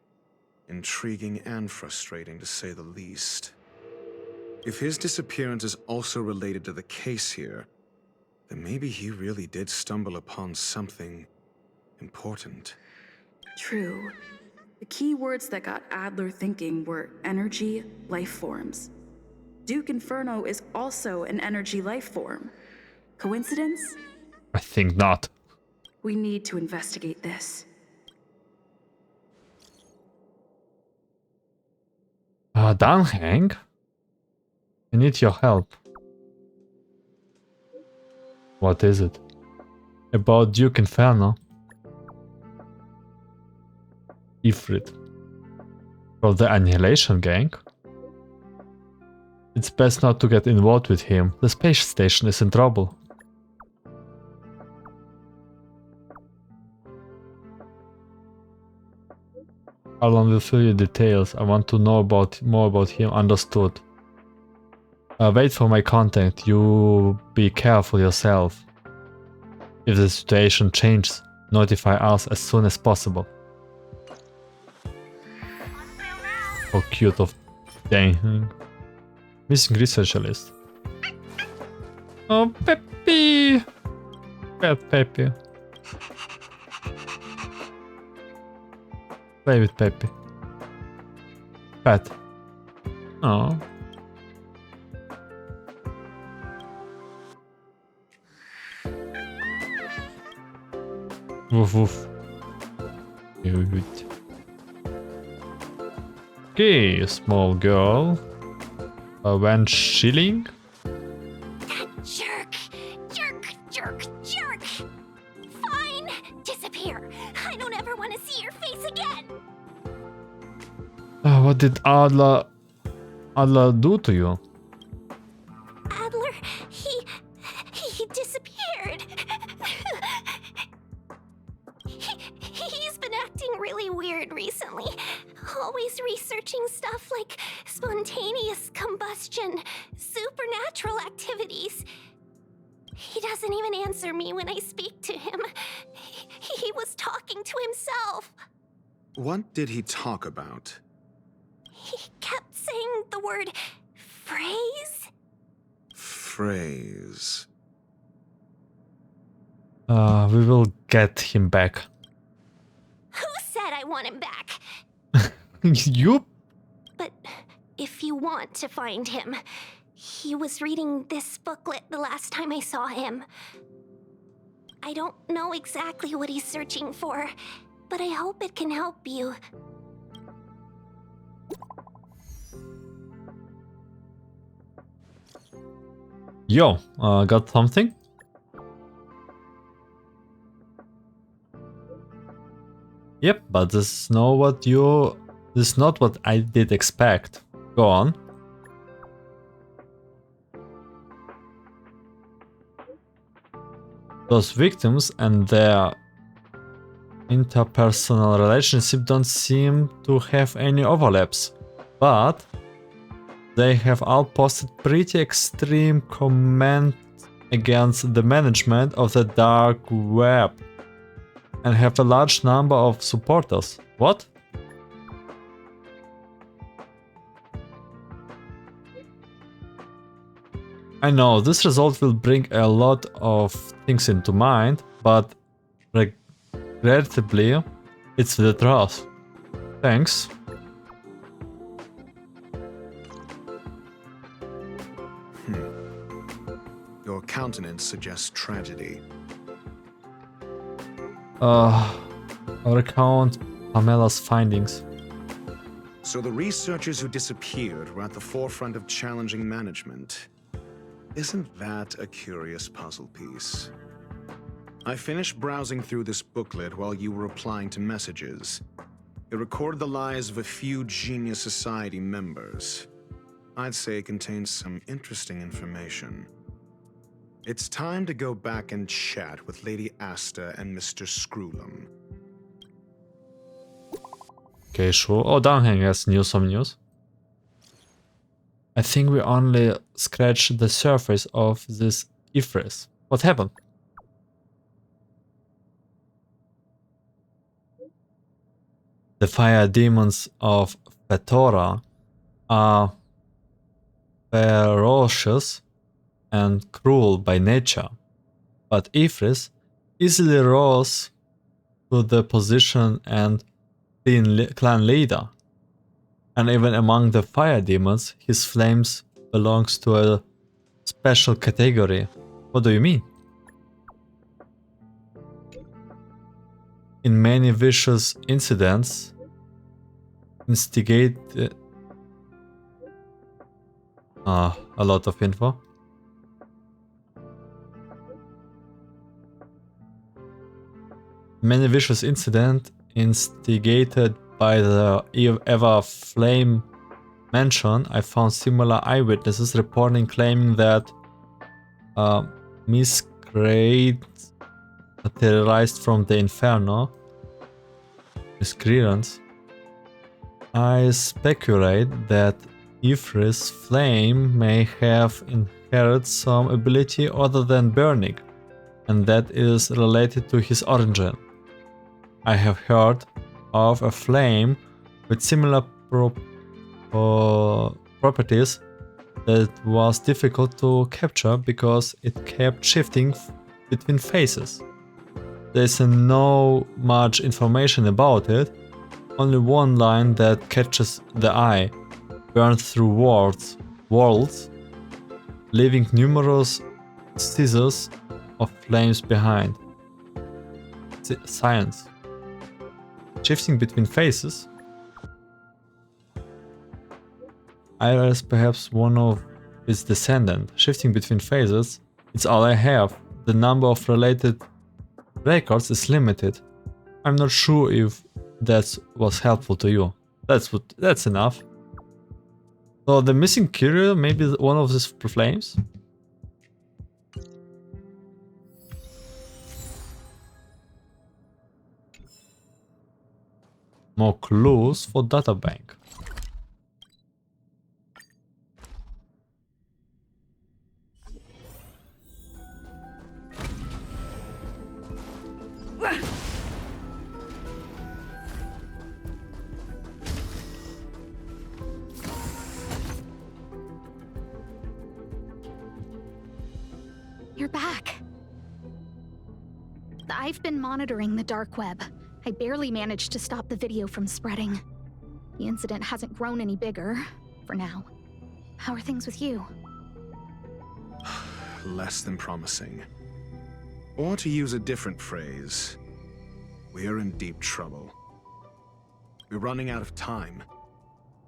Intriguing and frustrating, to say the least. If his disappearance is also related to the case here, then maybe he really did stumble upon something important. True. The key words that got Adler thinking were energy, life forms. Duke Inferno is also an energy life form. Coincidence? I think not. We need to investigate this. Dan Hank? I need your help. What is it? About Duke Inferno? Ifrit. From the Annihilation Gang? It's best not to get involved with him. The space station is in trouble. Arlan will fill you details. I want to know more about him. Understood. Wait for my contact. You be careful yourself. If the situation changes, notify us as soon as possible. Oh, cute of dang. Missing researcher list. Oh, Peppy! Pet Peppy. Play with Peppy. Pet. Oh. Woof woof. Good. Okay, small girl. When shilling? Jerk! Jerk! Jerk! Jerk! Fine! Disappear! I don't ever want to see your face again! What did Adler do to you? Adler, he disappeared. He's been acting really weird recently. Always researching stuff like spontaneous combustion, supernatural activities. He doesn't even answer me when I speak to him. He was talking to himself. What did he talk about? He kept saying the word phrase. Phrase. We will get him back. Who said I want him back? You? But if you want to find him, he was reading this booklet the last time I saw him. I don't know exactly what he's searching for, but I hope it can help you. Yo, got something? Yep, but this is not what I did expect. Go on. Those victims and their interpersonal relationship don't seem to have any overlaps, but they have all posted pretty extreme comments against the management of the dark web and have a large number of supporters. What? I know this result will bring a lot of things into mind, but regrettably, it's the truth. Thanks. Your countenance suggests tragedy. I'll recount Pamela's findings. So the researchers who disappeared were at the forefront of challenging management. Isn't that a curious puzzle piece? I finished browsing through this booklet while you were replying to messages. It recorded the lives of a few Genius Society members. I'd say it contains some interesting information. It's time to go back and chat with Lady Asta and Mr. Screwlum. Okay, sure. Oh, Downhang has some news. I think we only scratched the surface of this Ifris. What happened? The fire demons of Fetora are ferocious and cruel by nature, but Ifris easily rose to the position and clan leader. And even among the fire demons, his flames belongs to a special category. What do you mean? In many vicious incidents, instigate a lot of info. Many vicious incidents instigated by the Ever Flame Mansion, I found similar eyewitnesses reporting claiming that miscreants materialized from the Inferno. Miscreants? I speculate that Ifrit's flame may have inherited some ability other than burning, and that is related to his origin. I have heard of a flame with similar properties that was difficult to capture because it kept shifting between phases. There's no much information about it, only one line that catches the eye: burn through worlds, leaving numerous scissors of flames behind. Science. Shifting between phases. Ira is perhaps one of its descendants. Shifting between phases, it's all I have. The number of related records is limited. I'm not sure if that was helpful to you. That's enough. So the missing curio, maybe one of these flames? More clues for databank. You're back. I've been monitoring the dark web. I barely managed to stop the video from spreading. The incident hasn't grown any bigger, for now. How are things with you? Less than promising. Or to use a different phrase, we're in deep trouble. We're running out of time.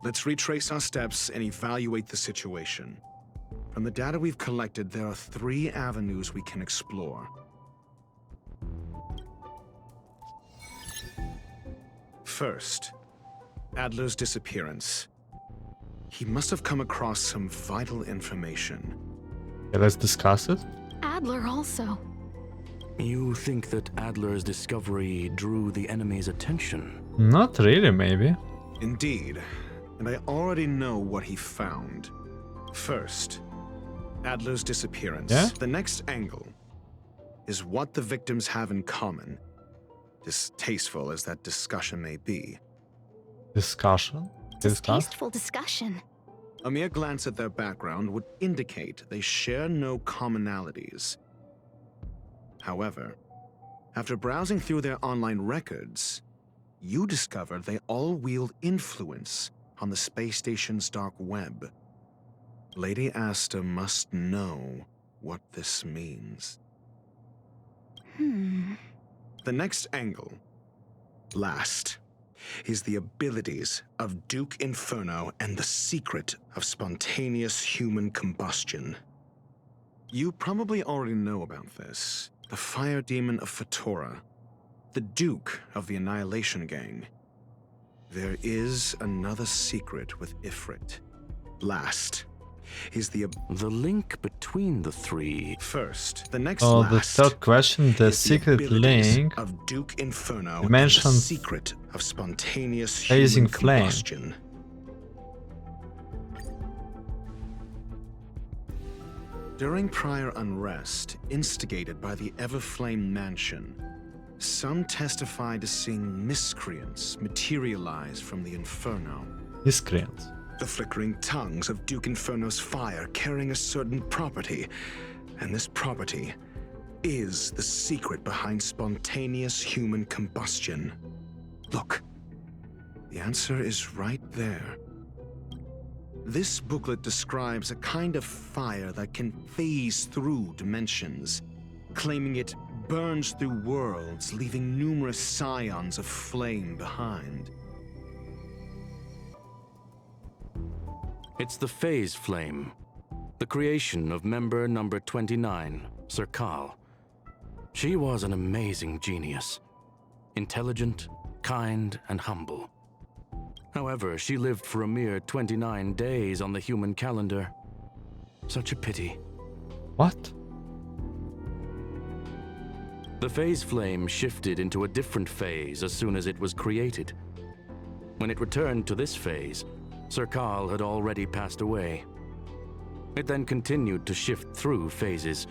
Let's retrace our steps and evaluate the situation. From the data we've collected, there are 3 avenues we can explore. First, Adler's disappearance. He must have come across some vital information. Yeah, let's discuss it. Adler also. You think that Adler's discovery drew the enemy's attention? Not really, maybe. Indeed, and I already know what he found. First, Adler's disappearance. Yeah? The next angle is what the victims have in common, distasteful as that discussion may be. Discussion? Distasteful discussion. A mere glance at their background would indicate they share no commonalities. However, after browsing through their online records, you discovered they all wield influence on the space station's dark web. Lady Asta must know what this means. The next angle, last, is the abilities of Duke Inferno and the secret of spontaneous human combustion. You probably already know about this. The fire demon of Fetora, the Duke of the Annihilation Gang. There is another secret with Ifrit. Last is the link between the 3. First, the next Oh, last the third question, the secret link. of Duke Inferno You mentioned and the secret of spontaneous blazing human flame. combustion. During prior unrest instigated by the Everflame Mansion, some testified to seeing miscreants materialize from the Inferno. Miscreants. The flickering tongues of Duke Inferno's fire carrying a certain property, and this property is the secret behind spontaneous human combustion. Look, the answer is right there. This booklet describes a kind of fire that can phase through dimensions, claiming it burns through worlds, leaving numerous scions of flame behind. It's the Phase Flame, the creation of member number 29, Sir Kal. She was an amazing genius, intelligent, kind, and humble. However, she lived for a mere 29 days on the human calendar. Such a pity. What? The Phase Flame shifted into a different phase as soon as it was created. When it returned to this phase, Sir Karl had already passed away. It then continued to shift through phases,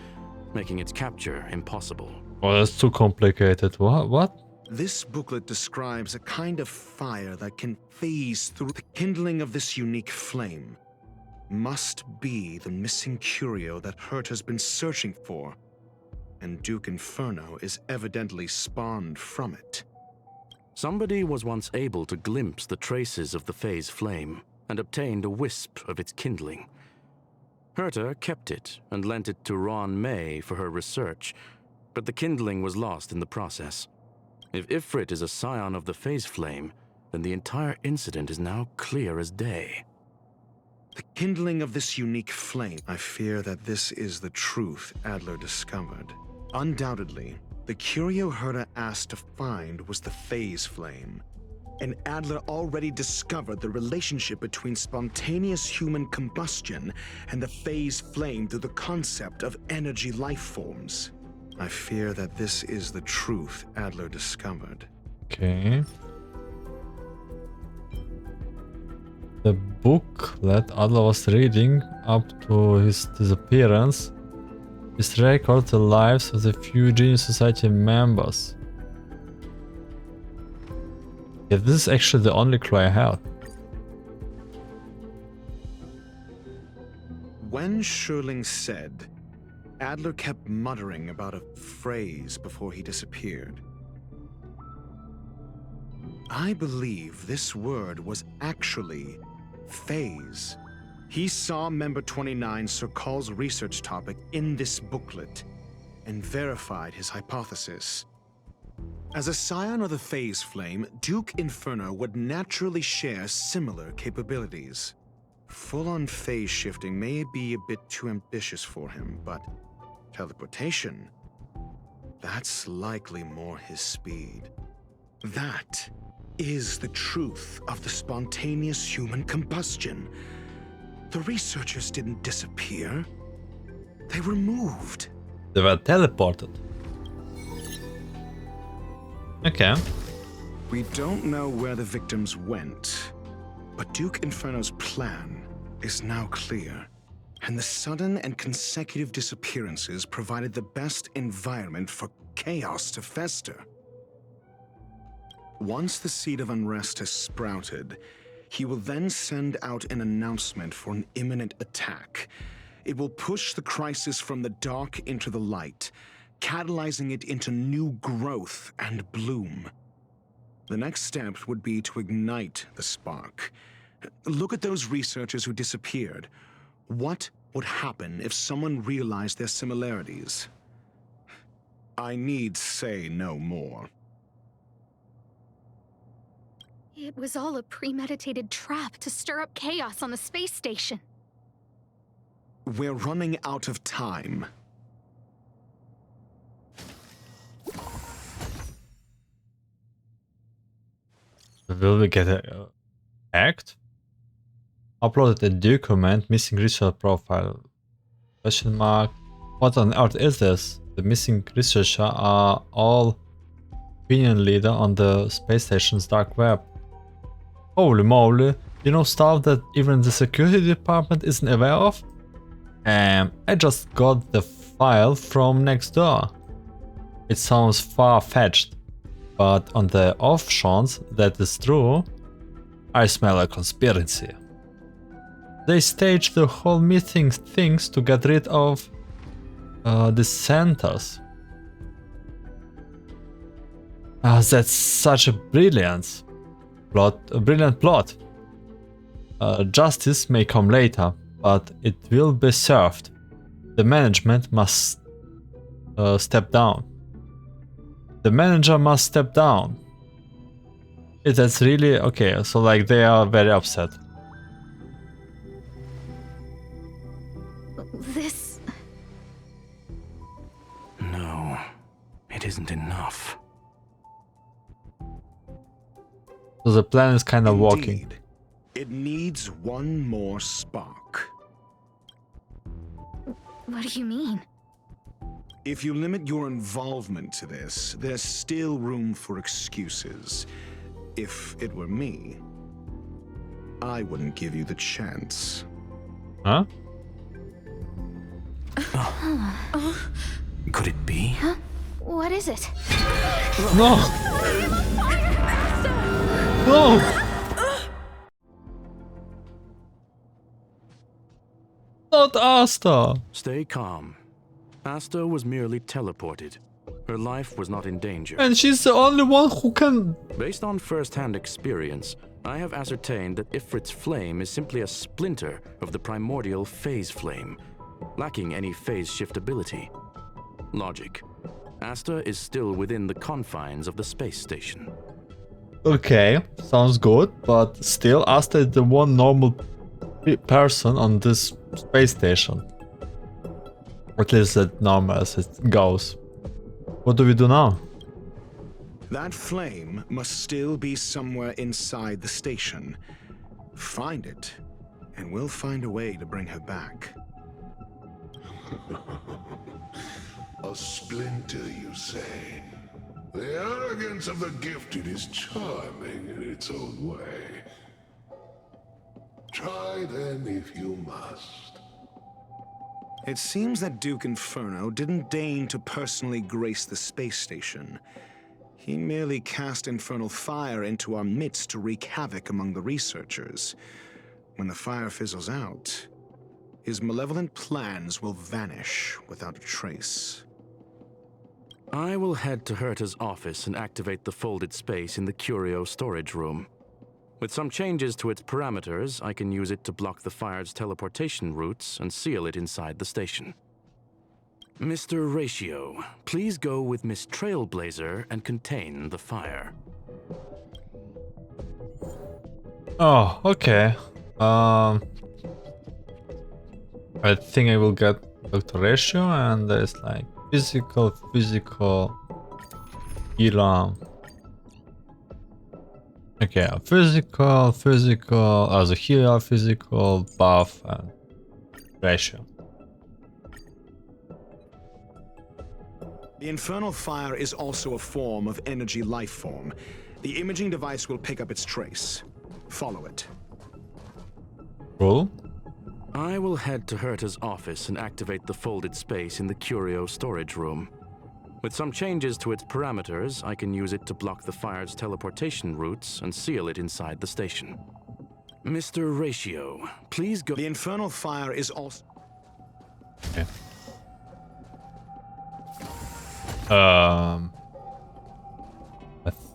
making its capture impossible. Oh, that's too complicated. What? This booklet describes a kind of fire that can phase through. The kindling of this unique flame must be the missing curio that Herta's been searching for, and Duke Inferno is evidently spawned from it. Somebody was once able to glimpse the traces of the phase flame and obtained a wisp of its kindling. Herta kept it and lent it to Ron May for her research, but the kindling was lost in the process. If Ifrit is a scion of the phase flame, then the entire incident is now clear as day. The kindling of this unique flame. I fear that this is the truth Adler discovered. Undoubtedly, the curio Herta asked to find was the phase flame, and Adler already discovered the relationship between spontaneous human combustion and the phase flame through the concept of energy life forms. I fear that this is the truth Adler discovered. Okay. The booklet Adler was reading up to his disappearance is record the lives of the few Genius Society members. Yeah, this is actually the only clue I had. When Schurling said, Adler kept muttering about a phrase before he disappeared. I believe this word was actually phase. He saw Member 29 Sir Karl's research topic in this booklet and verified his hypothesis. As a scion of the phase flame, Duke Inferno would naturally share similar capabilities. Full-on phase shifting may be a bit too ambitious for him, but teleportation, that's likely more his speed. That is the truth of the spontaneous human combustion. The researchers didn't disappear. They were moved. They were teleported. Okay. We don't know where the victims went, but Duke Inferno's plan is now clear, and the sudden and consecutive disappearances provided the best environment for chaos to fester. Once the seed of unrest has sprouted, he will then send out an announcement for an imminent attack. It will push the crisis from the dark into the light, catalyzing it into new growth and bloom. The next step would be to ignite the spark. Look at those researchers who disappeared. What would happen if someone realized their similarities? I need say no more. It was all a premeditated trap to stir up chaos on the space station. We're running out of time. Will we get a act? Uploaded a document, missing research profile. Question mark. What on earth is this? The missing researchers are all opinion leader on the space station's dark web. Holy moly, you know stuff that even the security department isn't aware of? I just got the file from next door. It sounds far-fetched, but on the off chance that is true, I smell a conspiracy. They staged the whole meeting things to get rid of dissenters. That's such a brilliant plot. Justice may come later, but it will be served. The management must step down. The manager must step down. That's really okay. So like they are very upset. This... No, it isn't enough. So the plan is kind of working. It needs one more spark. What do you mean? If you limit your involvement to this, there's still room for excuses. If it were me, I wouldn't give you the chance. Huh? Could it be? Huh? What is it? No! No! Not Asta! Stay calm. Asta was merely teleported. Her life was not in danger. And she's the only one who can... Based on first-hand experience, I have ascertained that Ifrit's flame is simply a splinter of the primordial phase flame, lacking any phase shift ability. Logic. Asta is still within the confines of the space station. Okay, sounds good, but still Asta is the one normal person on this space station. At least as normal as it goes. What do we do now? That flame must still be somewhere inside the station. Find it, and we'll find a way to bring her back. A splinter, you say? The arrogance of the gifted is charming in its own way. Try then if you must. It seems that Duke Inferno didn't deign to personally grace the space station. He merely cast Infernal Fire into our midst to wreak havoc among the researchers. When the fire fizzles out, his malevolent plans will vanish without a trace. I will head to Herta's office and activate the folded space in the curio storage room. With some changes to its parameters, I can use it to block the fire's teleportation routes and seal it inside the station. Mr. Ratio, please go with Miss Trailblazer and contain the fire. Oh, okay. I think I will get Dr. Ratio, and there's like physical, healer. Okay, physical, as a healer, physical, buff, and Ratio. The Infernal Fire is also a form of energy life form. The imaging device will pick up its trace. Follow it. Cool. I will head to Herta's office and activate the folded space in the curio storage room. With some changes to its parameters, I can use it to block the fire's teleportation routes and seal it inside the station. Mr. Ratio, please go— The Infernal Fire is also— Okay.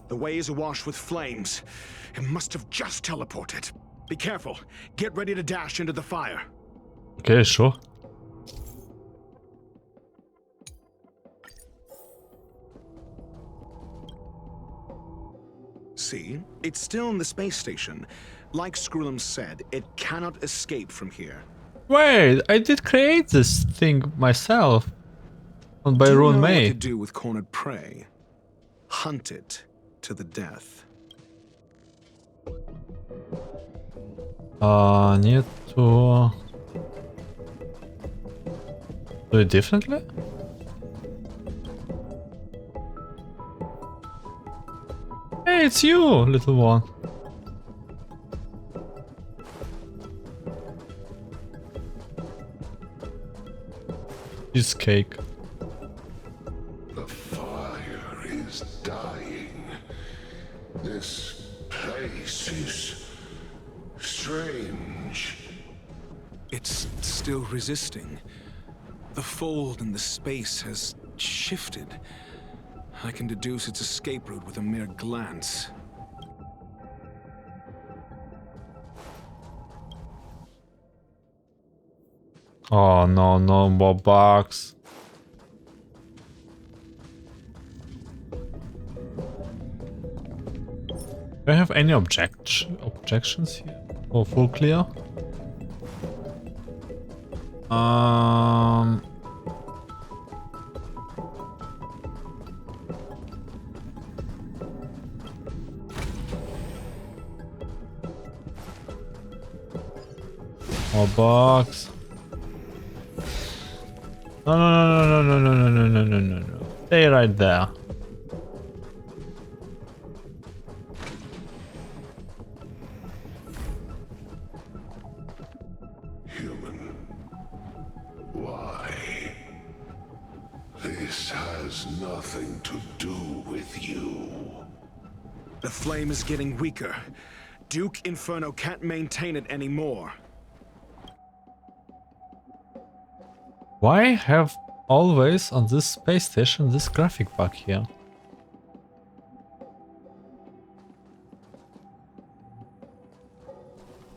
The way is awash with flames. It must have just teleported. Be careful. Get ready to dash into the fire. Okay, sure. See? It's still in the space station. Like Skrullum said, it cannot escape from here. Wait, I did create this thing myself. On by Do you Rune know May. what to do with cornered prey? Hunt it to the death. Need to do it differently? Hey, it's you, little one. Cheesecake. The fire is dying. This place is strange. It's still resisting. The fold in the space has shifted. I can deduce its escape route with a mere glance. Oh no, no more bugs. Do I have any objections here? Oh, full clear? More bugs. No, no, no, no, no, no, no, no, no, no, no. Stay right there. This has nothing to do with you. The flame is getting weaker. Duke Inferno can't maintain it anymore. Why have always on this space station this graphic bug here?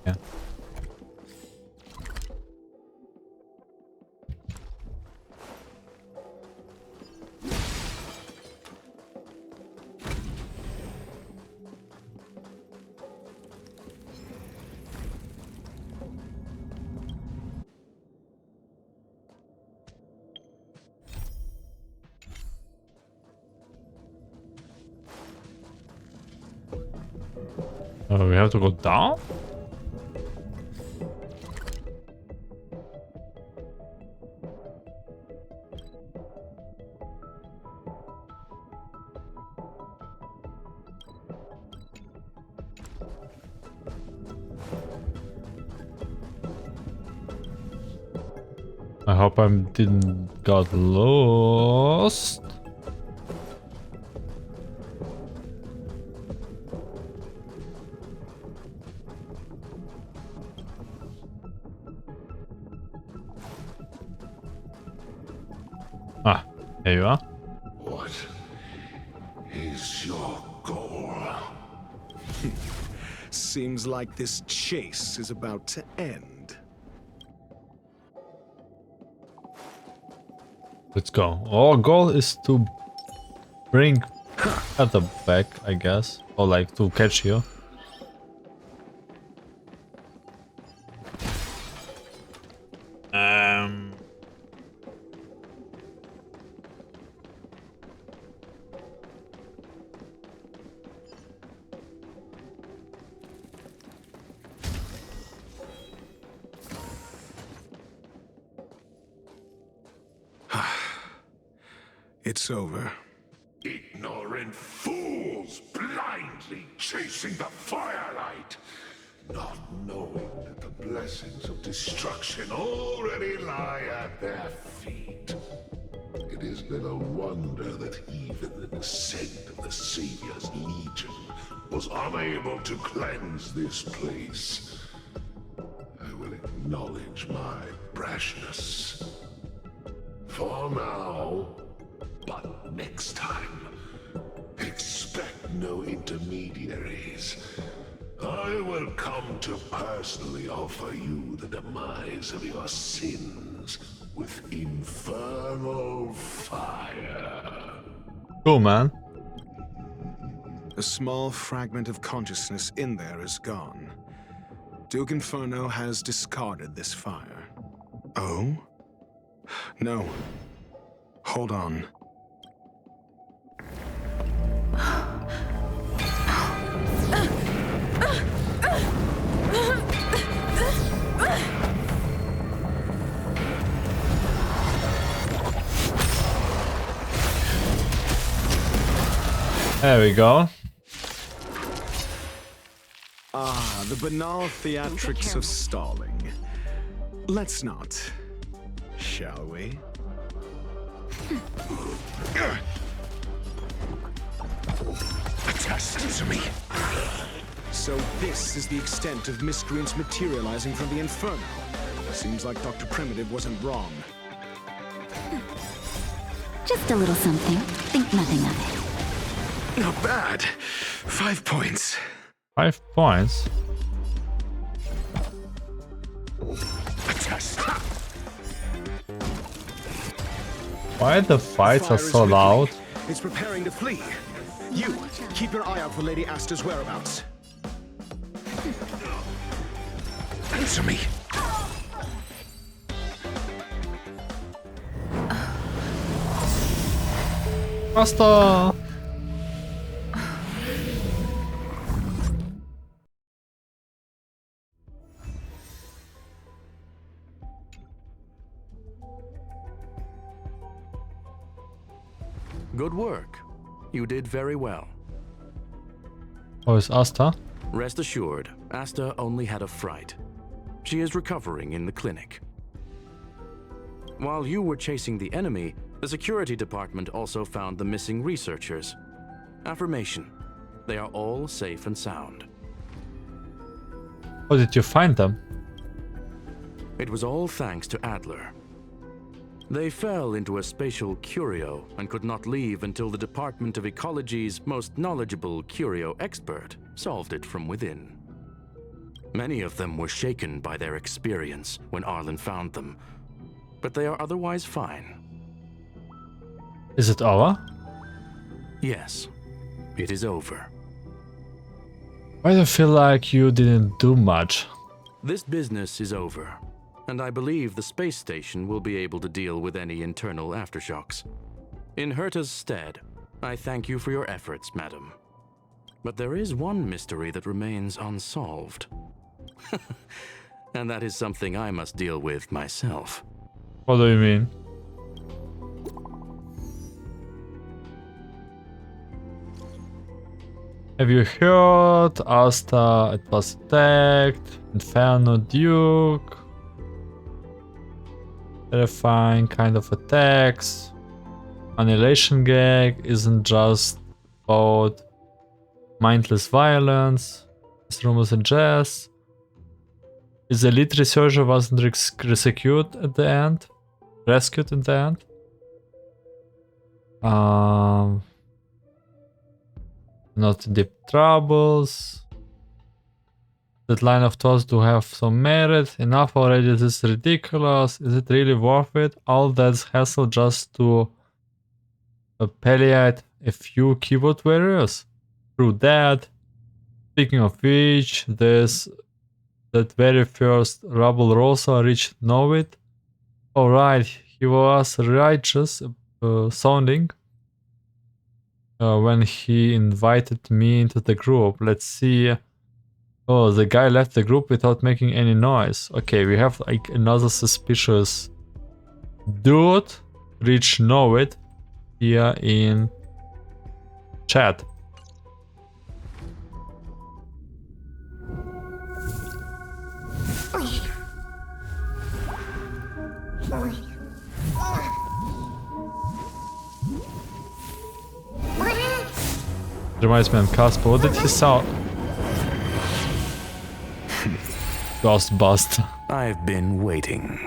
Yeah. Oh, we have to go down? I hope I didn't got lost. Ah, there you are. What is your goal? Seems like this chase is about to end. Let's go. Our goal is to bring Herta back, I guess. Or like to catch you. It's over. Ignorant fools blindly chasing the firelight, not knowing that the blessings of destruction already lie at their feet. It has been a wonder that even the descent of the Savior's Legion was unable to cleanse this place. I will acknowledge my brashness. For now, but next time, expect no intermediaries. I will come to personally offer you the demise of your sins with Infernal Fire. Cool, man. A small fragment of consciousness in there is gone. Duke Inferno has discarded this fire. Oh? No. Hold on. There we go. Ah, the banal theatrics of stalling. Let's not, shall we? Attest to me. So this is the extent of miscreants materializing from the Inferno. Seems like Dr. Primitive wasn't wrong. Just a little something. Think nothing of it. Not bad. 5 points. 5 points. Attest. Why the fights are so loud? It's preparing to flee. You, keep your eye out for Lady Asta's whereabouts. Answer me. Asta! Good work. You did very well. Oh, it's Asta? Rest assured, Asta only had a fright. She is recovering in the clinic. While you were chasing the enemy, The security department also found the missing researchers. Affirmation. They are all safe and sound. How did you find them? It was all thanks to Adler. They fell into a spatial curio and could not leave until the Department of Ecology's most knowledgeable curio expert solved it from within. Many of them were shaken by their experience when Arlen found them, but they are otherwise fine. Is it over? Yes, it is over. Why do I feel like you didn't do much? This business is over, and I believe the space station will be able to deal with any internal aftershocks. In Herta's stead, I thank you for your efforts, madam. But there is one mystery that remains unsolved. And that is something I must deal with myself. What do you mean? Have you heard? Asta, it was attacked. Inferno Duke. Terrifying kind of attacks. Annihilation Gang isn't just about mindless violence. This rumor suggests. His elite researcher wasn't rescued at the end. Rescued in the end. Not deep troubles. That line of thoughts do have some merit. Enough already, this is ridiculous. Is it really worth it? All that hassle just to palliate a few keyboard warriors? True that. Speaking of which, that very first Rabble Rosa reached Novit. Alright, he was righteous sounding. When he invited me into the group. Let's see. Oh, the guy left the group without making any noise. Okay, we have like another suspicious dude. Reach Novit here in chat. Reminds me of Casper. What did he sound? Ghostbuster. I've been waiting.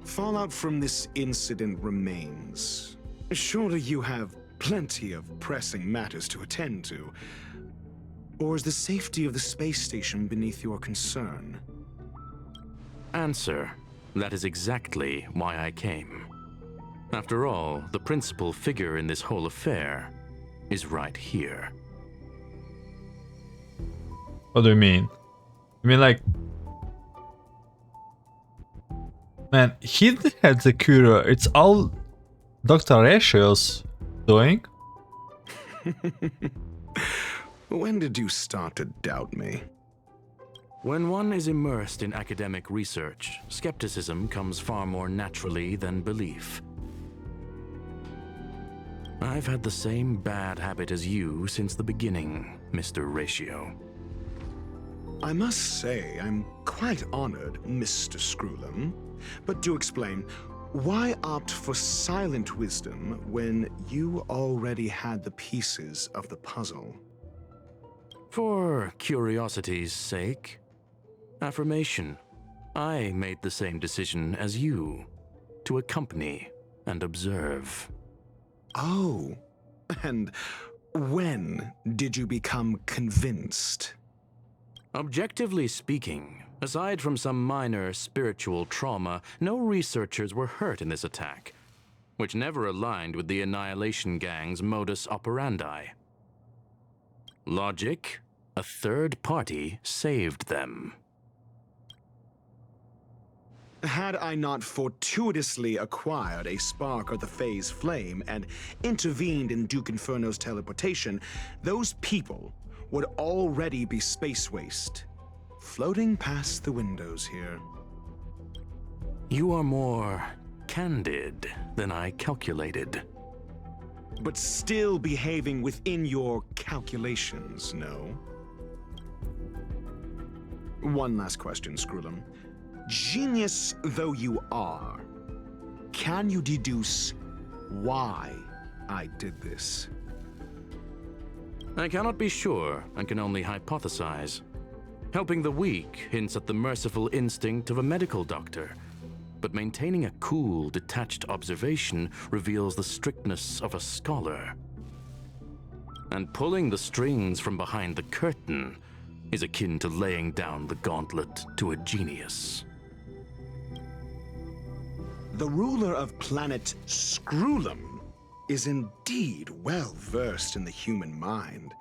Fallout from this incident remains. Surely you have plenty of pressing matters to attend to. Or is the safety of the space station beneath your concern? Answer. That is exactly why I came. After all, the principal figure in this whole affair is right here. What do you mean? You mean like... Man, he had the cure. It's all Dr. Ratio's doing. When did you start to doubt me? When one is immersed in academic research, skepticism comes far more naturally than belief. I've had the same bad habit as you since the beginning, Mr. Ratio. I must say, I'm quite honored, Mr. Screwlum. But do explain, why opt for silent wisdom when you already had the pieces of the puzzle? For curiosity's sake. Affirmation. I made the same decision as you, to accompany and observe. Oh, and when did you become convinced? Objectively speaking, aside from some minor spiritual trauma, no researchers were hurt in this attack, which never aligned with the Annihilation Gang's modus operandi. Logic, a third party saved them. Had I not fortuitously acquired a spark of the phase flame and intervened in Duke Inferno's teleportation, those people would already be space waste, floating past the windows here. You are more candid than I calculated. But still behaving within your calculations, no? One last question, Screwlum. Genius though you are, can you deduce why I did this? I cannot be sure and can only hypothesize. Helping the weak hints at the merciful instinct of a medical doctor, but maintaining a cool, detached observation reveals the strictness of a scholar. And pulling the strings from behind the curtain is akin to laying down the gauntlet to a genius. The ruler of planet Screwlum is indeed well versed in the human mind.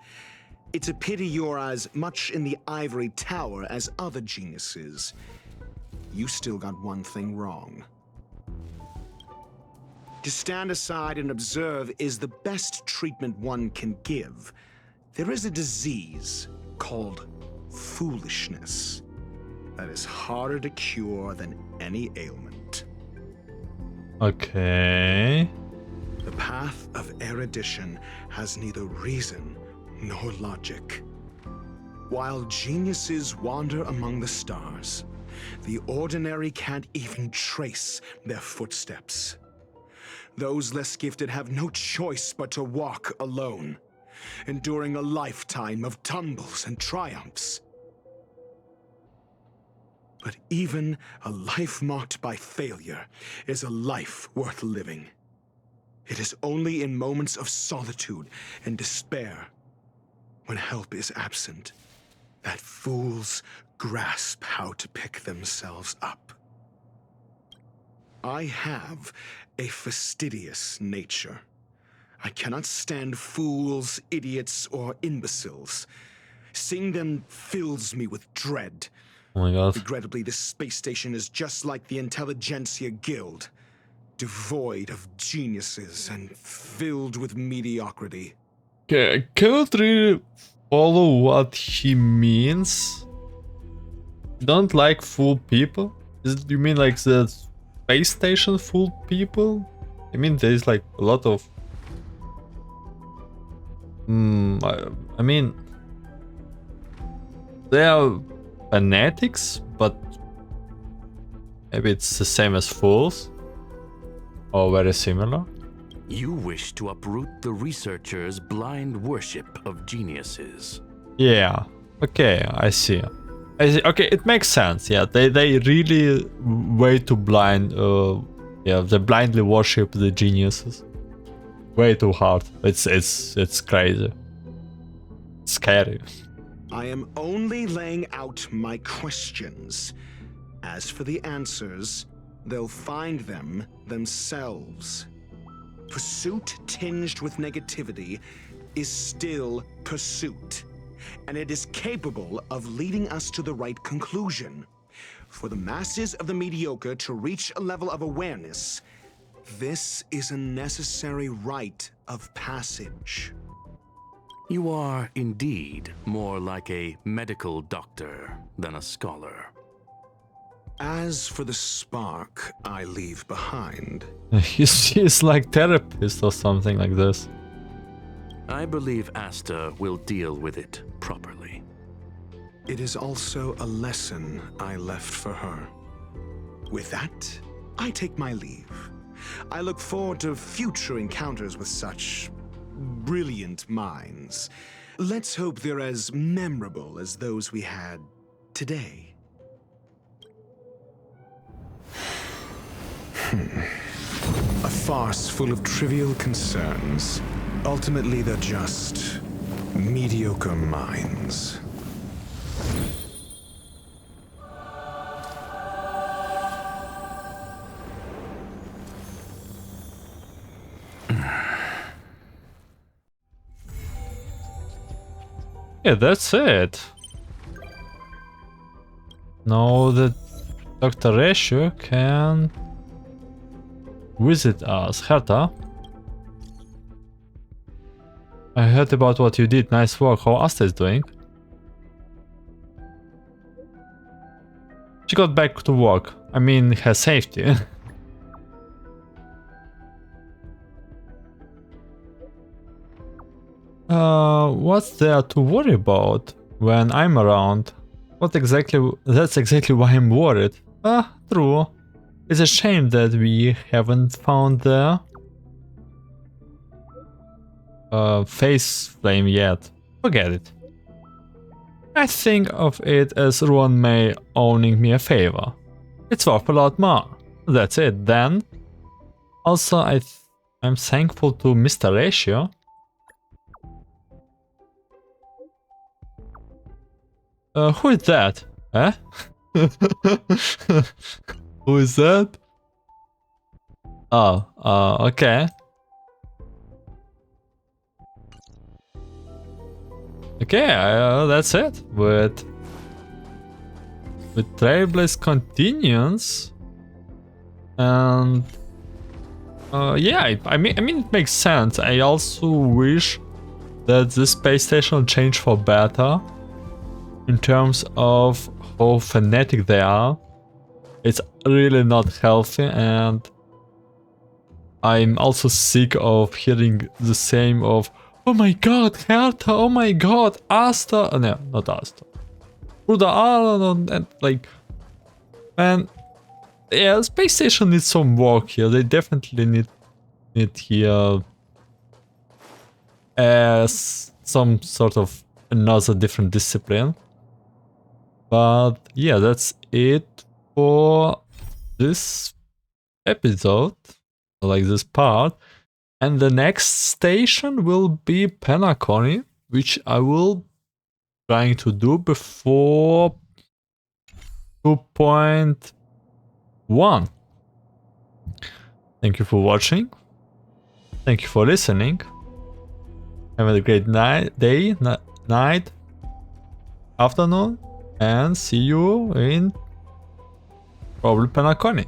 It's a pity you're as much in the ivory tower as other geniuses. You still got one thing wrong. To stand aside and observe is the best treatment one can give. There is a disease called foolishness that is harder to cure than any ailment. Okay. The path of erudition has neither reason nor logic. While geniuses wander among the stars, the ordinary can't even trace their footsteps. Those less gifted have no choice but to walk alone, enduring a lifetime of tumbles and triumphs. But even a life marked by failure is a life worth living. It is only in moments of solitude and despair, when help is absent, that fools grasp how to pick themselves up. I have a fastidious nature. I cannot stand fools, idiots, or imbeciles. Seeing them fills me with dread. Oh my god. Regrettably, this space station is just like the Intelligentsia Guild, devoid of geniuses and filled with mediocrity. Okay, I cannot really follow what he means. You don't like fool people? You mean like the space station fool people? I mean there's like a lot of... I mean... They are fanatics, but maybe it's the same as fools? Or very similar? You wish to uproot the researchers' blind worship of geniuses. Yeah, okay, I see. Okay, it makes sense. Yeah, they really way too blind. Yeah, they blindly worship the geniuses. Way too hard. It's crazy. It's scary. I am only laying out my questions. As for the answers, they'll find them themselves. Pursuit tinged with negativity is still pursuit, and it is capable of leading us to the right conclusion. For the masses of the mediocre to reach a level of awareness, this is a necessary rite of passage. You are indeed more like a medical doctor than a scholar. As for the spark I leave behind... He's like therapist or something like this. I believe Asta will deal with it properly. It is also a lesson I left for her. With that, I take my leave. I look forward to future encounters with such brilliant minds. Let's hope they're as memorable as those we had today. A farce full of trivial concerns. Ultimately, they're just mediocre minds. Yeah, that's it. Now that Dr. Ratio can visit us. Herta, I heard about what you did. Nice work. How Asta is doing? She got back to work. I mean, her safety. What's there to worry about when I'm around? That's exactly why I'm worried. Ah, true. It's a shame that we haven't found the face flame yet. Forget it. I think of it as Ruan May owning me a favor. It's worth a lot more. That's it then. Also, I'm thankful to Mr. Ratio. Who is that? Eh? Who is that? Oh, okay. Okay, that's it. With Trailblaze continues, and yeah, I mean it makes sense. I also wish that this space station changed for better in terms of how fanatic they are. It's really not healthy, and I'm also sick of hearing the same of, oh my god, Herta, oh my god, Asta, no, not Asta, Ruda Arlen, and like, man, yeah, space station needs some work here. They definitely need here as some sort of another different discipline. But yeah, that's it for this episode, like this part. And the next station will be Penacony, which I will trying to do before 2.1. Thank you for watching. Thank you for listening. Have a great day, night, afternoon, and see you in probably Penacony.